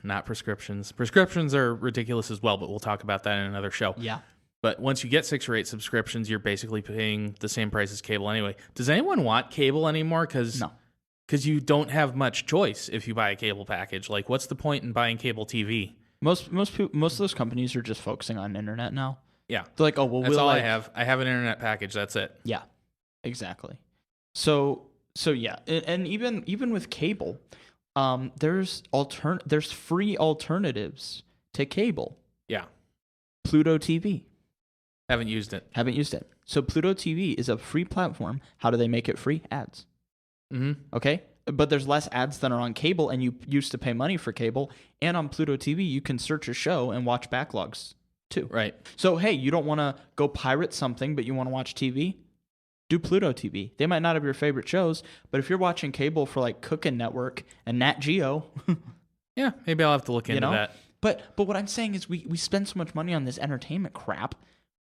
not prescriptions. Prescriptions are ridiculous as well, but we'll talk about that in another show. Yeah. But once you get 6 or 8 subscriptions, you're basically paying the same price as cable anyway. Does anyone want cable anymore? No. Because you don't have much choice if you buy a cable package. Like, what's the point in buying cable TV? Most of those companies are just focusing on internet now. Yeah. They're like, oh, well, that's all I have. I have an internet package. That's it. Yeah, exactly. So yeah, and even with cable, there's free alternatives to cable. Yeah. Pluto TV. Haven't used it. So Pluto TV is a free platform. How do they make it free? Ads. Mm-hmm. Okay. But there's less ads than are on cable, and you used to pay money for cable. And on Pluto TV, you can search a show and watch backlogs too. Right. So, hey, you don't want to go pirate something, but you want to watch TV? Do Pluto TV. They might not have your favorite shows, but if you're watching cable for like Cooking Network and Nat Geo, yeah, maybe I'll have to look into that. But what I'm saying is we spend so much money on this entertainment crap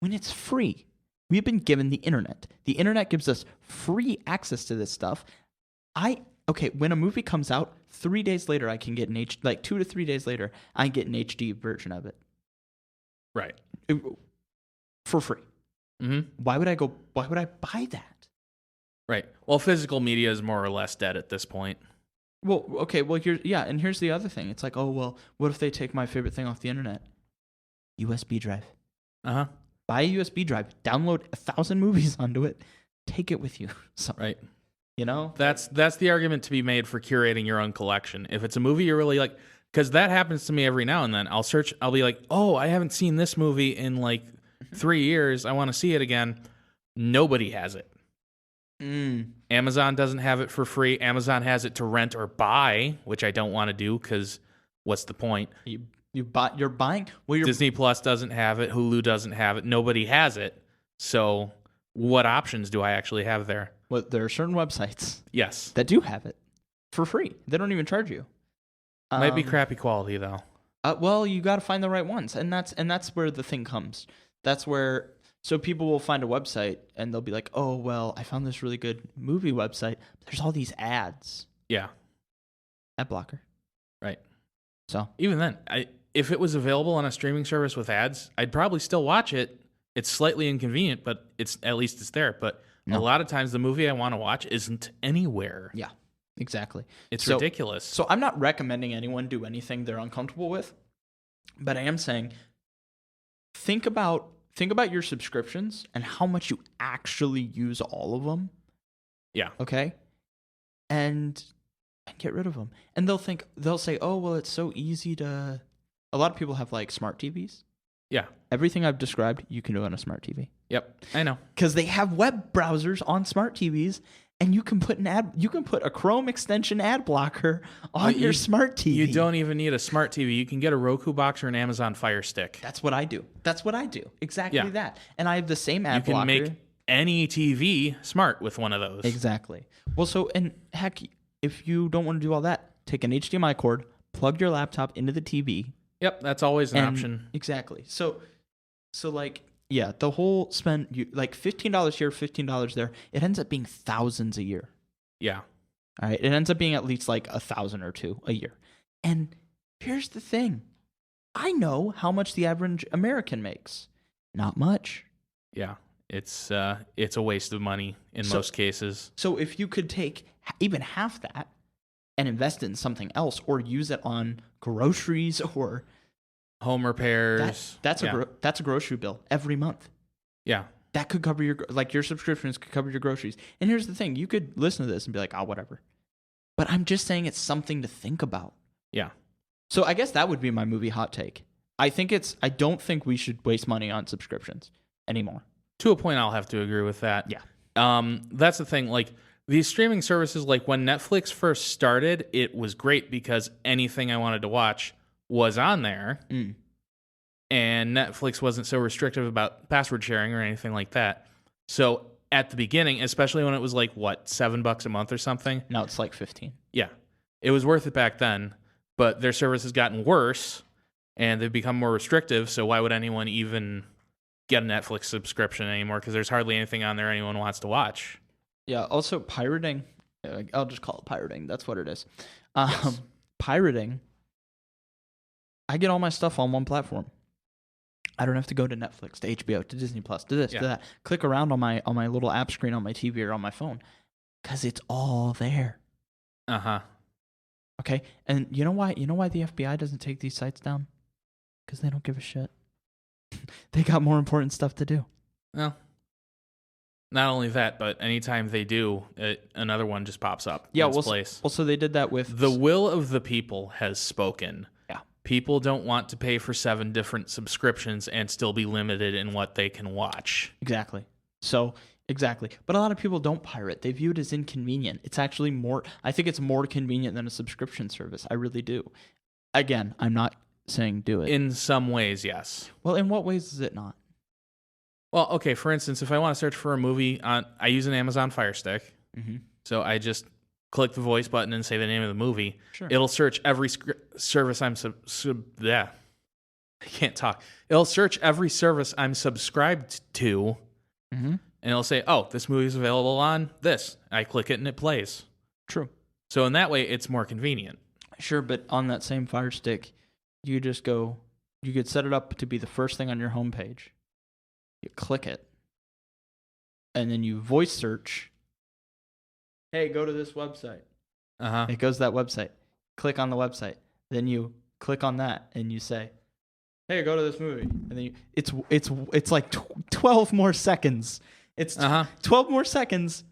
when it's free. We've been given the internet. The internet gives us free access to this stuff. When a movie comes out, 3 days later, I can get 2 to 3 days later, I get an HD version of it. Right. For free. Mm-hmm. Why would I buy that? Right. Well, physical media is more or less dead at this point. Well, okay. Well, and here's the other thing. It's like, oh, well, what if they take my favorite thing off the internet? USB drive. Uh-huh. Buy a USB drive. Download 1,000 movies onto it. Take it with you. Right. You know? That's the argument to be made for curating your own collection. If it's a movie you're really like, because that happens to me every now and then. I'll be like, oh, I haven't seen this movie in like 3 years. I want to see it again. Nobody has it. Amazon doesn't have it for free. Amazon has it to rent or buy, which I don't want to do because what's the point? You're buying. Well, Disney Plus doesn't have it. Hulu doesn't have it. Nobody has it. So what options do I actually have there? Well, there are certain websites, yes, that do have it for free. They don't even charge you. Might be crappy quality though. Well, you got to find the right ones, and that's where the thing comes. That's where people will find a website and they'll be like, "Oh, well, I found this really good movie website. There's all these ads." Yeah, ad blocker. Right. So even then, if it was available on a streaming service with ads, I'd probably still watch it. It's slightly inconvenient, but at least it's there. But a lot of times, the movie I want to watch isn't anywhere. Yeah. Exactly. It's ridiculous. So I'm not recommending anyone do anything they're uncomfortable with, but I am saying think about your subscriptions and how much you actually use all of them. Yeah. Okay? And get rid of them. And they'll say, "Oh, well, it's so easy to." A lot of people have like smart TVs. Yeah. Everything I've described, you can do on a smart TV. Yep. I know. Cuz they have web browsers on smart TVs. and you can put a Chrome extension ad blocker on your smart TV. You don't even need a smart TV. You can get a Roku box or an Amazon Fire Stick. That's what I do. Exactly that. And I have the same ad blocker. You can make any TV smart with one of those. Exactly. Well, so, and heck, if you don't want to do all that, take an HDMI cord, plug your laptop into the TV. Yep, that's always an option. Exactly. So like, yeah, the whole spend, like $15 here, $15 there, it ends up being thousands a year. Yeah. All right. It ends up being at least like 1,000 or 2 a year. And here's the thing. I know how much the average American makes. Not much. Yeah. It's a waste of money in most cases. So if you could take even half that and invest it in something else, or use it on groceries or home repairs, that's a grocery bill every month. Yeah, that could cover your subscriptions could cover your groceries. And here's the thing: you could listen to this and be like, "Oh, whatever." But I'm just saying it's something to think about. Yeah. So I guess that would be my movie hot take. I don't think we should waste money on subscriptions anymore. To a point, I'll have to agree with that. Yeah. That's the thing. Like, these streaming services, like when Netflix first started, it was great because anything I wanted to watch was on there. Mm. And Netflix wasn't so restrictive about password sharing or anything like that. So at the beginning, especially when it was like, what, $7 a month or something? Now it's like 15. Yeah. It was worth it back then, but their service has gotten worse and they've become more restrictive. So why would anyone even get a Netflix subscription anymore? Because there's hardly anything on there anyone wants to watch. Yeah, also pirating. I'll just call it pirating. That's what it is. Pirating. I get all my stuff on one platform. I don't have to go to Netflix, to HBO, to Disney Plus, to this, to that. Click around on my little app screen on my TV or on my phone, because it's all there. Okay, and you know why? You know why the FBI doesn't take these sites down? Because they don't give a shit. They got more important stuff to do. Well, not only that, but anytime they do, another one just pops up in its place. Also, they did that with... The will of the people has spoken. Yeah. People don't want to pay for 7 different subscriptions and still be limited in what they can watch. Exactly. Exactly. But a lot of people don't pirate. They view it as inconvenient. It's actually more... I think it's more convenient than a subscription service. I really do. Again, I'm not saying do it. In some ways, yes. Well, in what ways is it not? Well, okay, for instance, if I want to search for a movie, I use an Amazon Fire Stick. Mm-hmm. So I just click the voice button and say the name of the movie. Sure. It'll search every service I'm I can't talk. It'll search every service I'm subscribed to, mm-hmm. and it'll say, oh, this movie is available on this. I click it and it plays. True. So in that way, it's more convenient. Sure, but on that same Fire Stick, you could set it up to be the first thing on your homepage. You click it, and then you voice search. Hey, go to this website. It goes to that website. Click on the website. Then you click on that, and you say, "Hey, go to this movie." And then it's like 12 more seconds. It's 12 more seconds,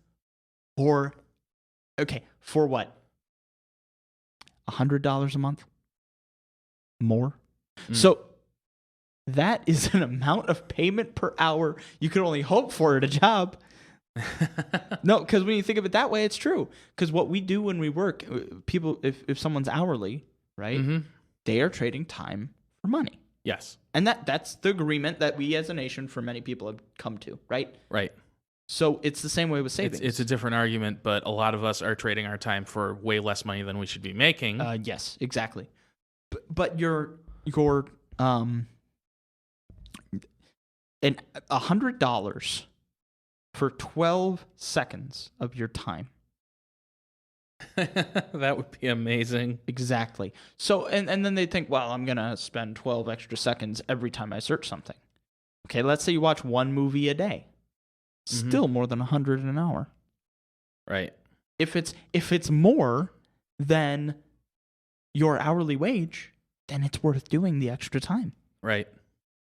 for what? $100 a month? More? So that is an amount of payment per hour you could only hope for at a job. No, because when you think of it that way, it's true. Because what we do when we work, people, if someone's hourly, right, they are trading time for money. Yes. And that's the agreement that we as a nation, for many people, have come to, right? Right. So it's the same way with savings. It's a different argument, but a lot of us are trading our time for way less money than we should be making. Yes, exactly. But and $100 for 12 seconds of your time. That would be amazing. Exactly. So, and then they think, well, I'm going to spend 12 extra seconds every time I search something. Okay, let's say you watch one movie a day. Still more than $100 an hour. Right. If it's more than your hourly wage, then it's worth doing the extra time. Right.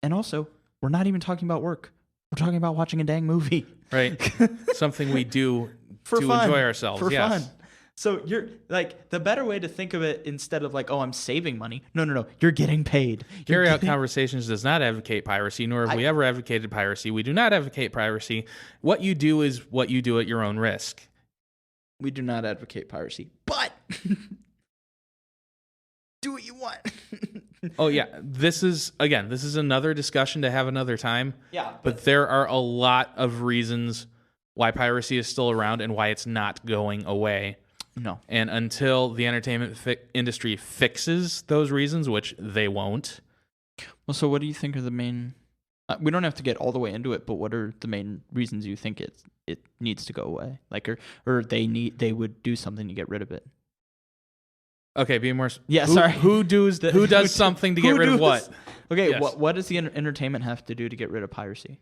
And also, we're not even talking about work. We're talking about watching a dang movie. Right. Something we do for to fun, enjoy ourselves. For yes. fun. So you're like, the better way to think of it, instead of like, oh, I'm saving money. No. You're getting paid. Carry Out Conversations does not advocate piracy, nor have we ever advocated piracy. We do not advocate piracy. What you do is what you do at your own risk. We do not advocate piracy, but do what you want. Oh yeah, this is another discussion to have another time. Yeah, but there are a lot of reasons why piracy is still around and why it's not going away. No. And until the entertainment industry fixes those reasons, which they won't. Well, so what do you think are the main? We don't have to get all the way into it, but what are the main reasons you think it needs to go away? Like, or they would do something to get rid of it? Okay, be more. Yeah, sorry. Who does something to get rid of what? Okay, Yes. what does the entertainment have to do to get rid of piracy?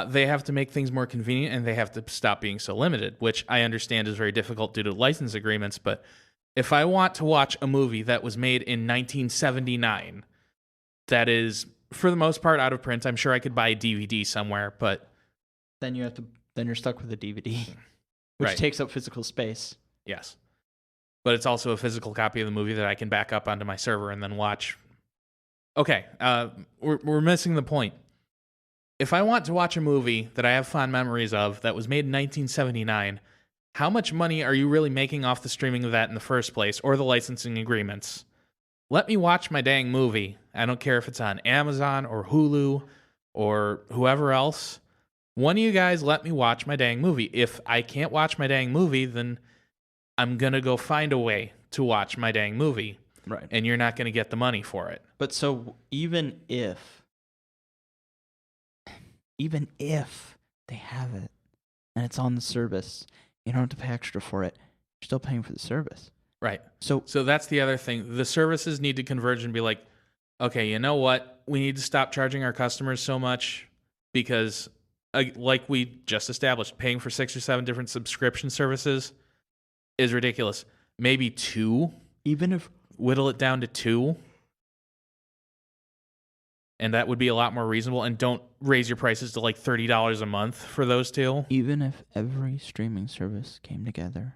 They have to make things more convenient, and they have to stop being so limited, which I understand is very difficult due to license agreements. But if I want to watch a movie that was made in 1979, that is for the most part out of print, I'm sure I could buy a DVD somewhere, but then you're stuck with a DVD, which Right. takes up physical space. yes. But it's also a physical copy of the movie that I can back up onto my server and then watch. Okay, we're missing the point. If I want to watch a movie that I have fond memories of that was made in 1979, how much money are you really making off the streaming of that in the first place or the licensing agreements? Let me watch my dang movie. I don't care if it's on Amazon or Hulu or whoever else. One of you guys let me watch my dang movie. If I can't watch my dang movie, then I'm going to go find a way to watch my dang movie. Right. And you're not going to get the money for it. But so even if they have it and it's on the service, you don't have to pay extra for it. You're still paying for the service. Right. So that's the other thing. The services need to converge and be like, okay, you know what? We need to stop charging our customers so much because, like we just established, paying for 6 or 7 different subscription services is ridiculous. Maybe 2. even if Whittle it down to 2. And that would be a lot more reasonable. And don't raise your prices to like $30 a month for those 2. even if every streaming service came together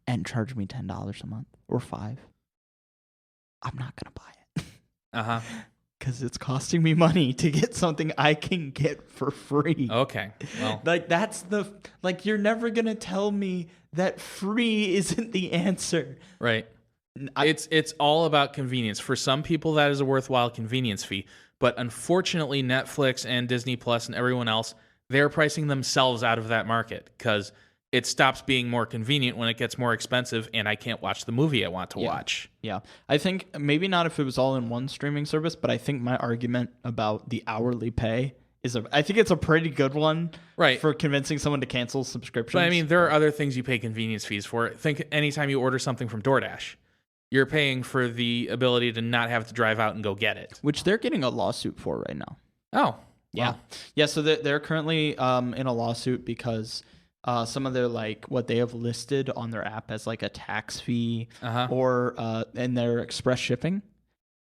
and charged me $10 a month or $5, I'm not gonna buy it. Uh-huh. Because it's costing me money to get something I can get for free. Okay. Well, Like, you're never going to tell me that free isn't the answer. right. It's all about convenience. For some people, that is a worthwhile convenience fee. But unfortunately, Netflix and Disney Plus and everyone else, they're pricing themselves out of that market because it stops being more convenient when it gets more expensive and I can't watch the movie I want to watch. Yeah. I think maybe not if it was all in one streaming service, but I think my argument about the hourly pay I think it's a pretty good one, Right. for convincing someone to cancel subscriptions. But I mean, there are other things you pay convenience fees for. Think anytime you order something from DoorDash, you're paying for the ability to not have to drive out and go get it. which they're getting a lawsuit for right now. Oh, Yeah. wow. Yeah, so they're currently in a lawsuit because some of their, like, what they have listed on their app as like a tax fee Uh-huh. or in their express shipping,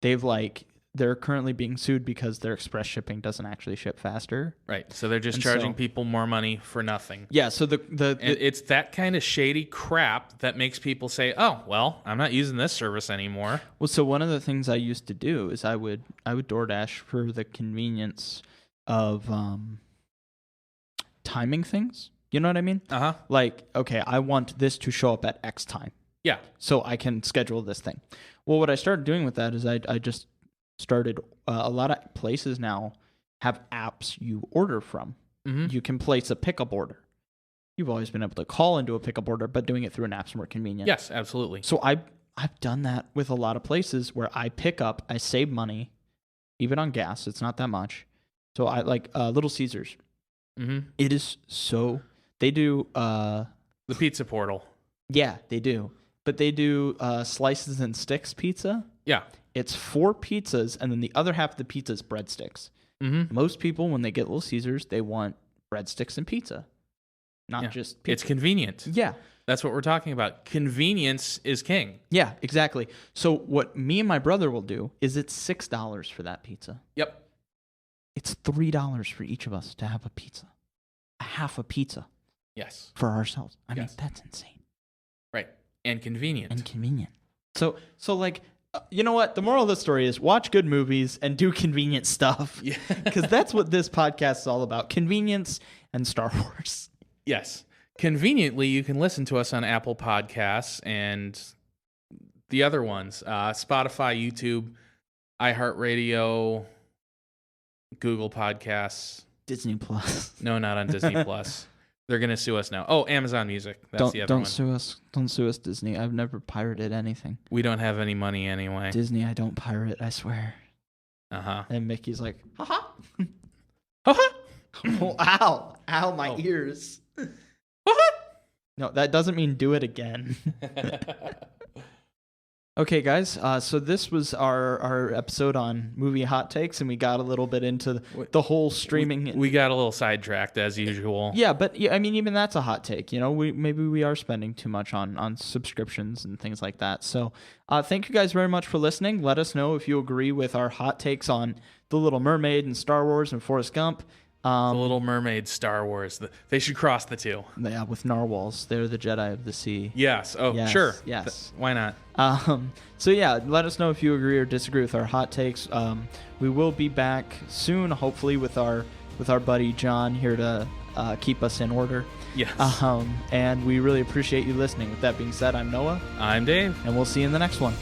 they're currently being sued because their express shipping doesn't actually ship faster. Right. So they're just And charging so- people more money for nothing. Yeah, so And it's that kind of shady crap that makes people say, "Oh, well, I'm not using this service anymore." well, so one of the things I used to do is I would DoorDash for the convenience of timing things. You know what I mean? Uh-huh. Like, okay, I want this to show up at X time, Yeah. so I can schedule this thing. Well, what I started doing with that is I just started a lot of places now have apps you order from. Mhm. You can place a pickup order. You've always been able to call into a pickup order, but doing it through an app's more convenient. Yes, absolutely. So I've done that with a lot of places where I pick up, I save money, even on gas. It's not that much. So I like Little Caesars. Mhm. It is so they do. The pizza portal. Yeah, they do. But they do slices and sticks pizza. Yeah. It's 4 pizzas, and then the other half of the pizza is breadsticks. Mhm. Most people, when they get Little Caesars, they want breadsticks and pizza, not Yeah. just pizza. It's convenient. Yeah. That's what we're talking about. Convenience is king. Yeah, exactly. So what me and my brother will do is it's $6 for that pizza. Yep. It's $3 for each of us to have a pizza. A half a pizza Yes. for ourselves. I mean, Yes. that's insane Right. And convenient. and convenient. So like, you know what? The moral of the story is watch good movies and do convenient stuff. Yeah. Because that's what this podcast is all about. Convenience and Star Wars. Yes. Conveniently, you can listen to us on Apple Podcasts and the other ones, Spotify, YouTube, iHeartRadio, Google Podcasts. Disney Plus. No, not on Disney Plus. They're going to sue us now. Oh, Amazon Music. That's the other one. Don't sue us. Don't sue us, Disney. I've never pirated anything. We don't have any money anyway. Disney, I don't pirate, I swear. Uh-huh. And Mickey's like, haha. Haha. Oh, ow. Ow, my ears. No, that doesn't mean do it again. Okay, guys. So this was our episode on movie hot takes, and we got a little bit into the whole streaming. We got a little sidetracked as usual. Yeah, but I mean, even that's a hot take. You know, maybe we are spending too much on subscriptions and things like that. So, thank you guys very much for listening. Let us know if you agree with our hot takes on The Little Mermaid and Star Wars and Forrest Gump. The Little Mermaid, Star Wars. They should cross the two. Yeah, with narwhals. They're the Jedi of the sea. Yes. Oh, yes, sure. Yes. Why not? So yeah, let us know if you agree or disagree with our hot takes. We will be back soon, hopefully with our buddy John here to keep us in order. Yes. And we really appreciate you listening. With that being said, I'm Noah. I'm Dave. And we'll see you in the next one.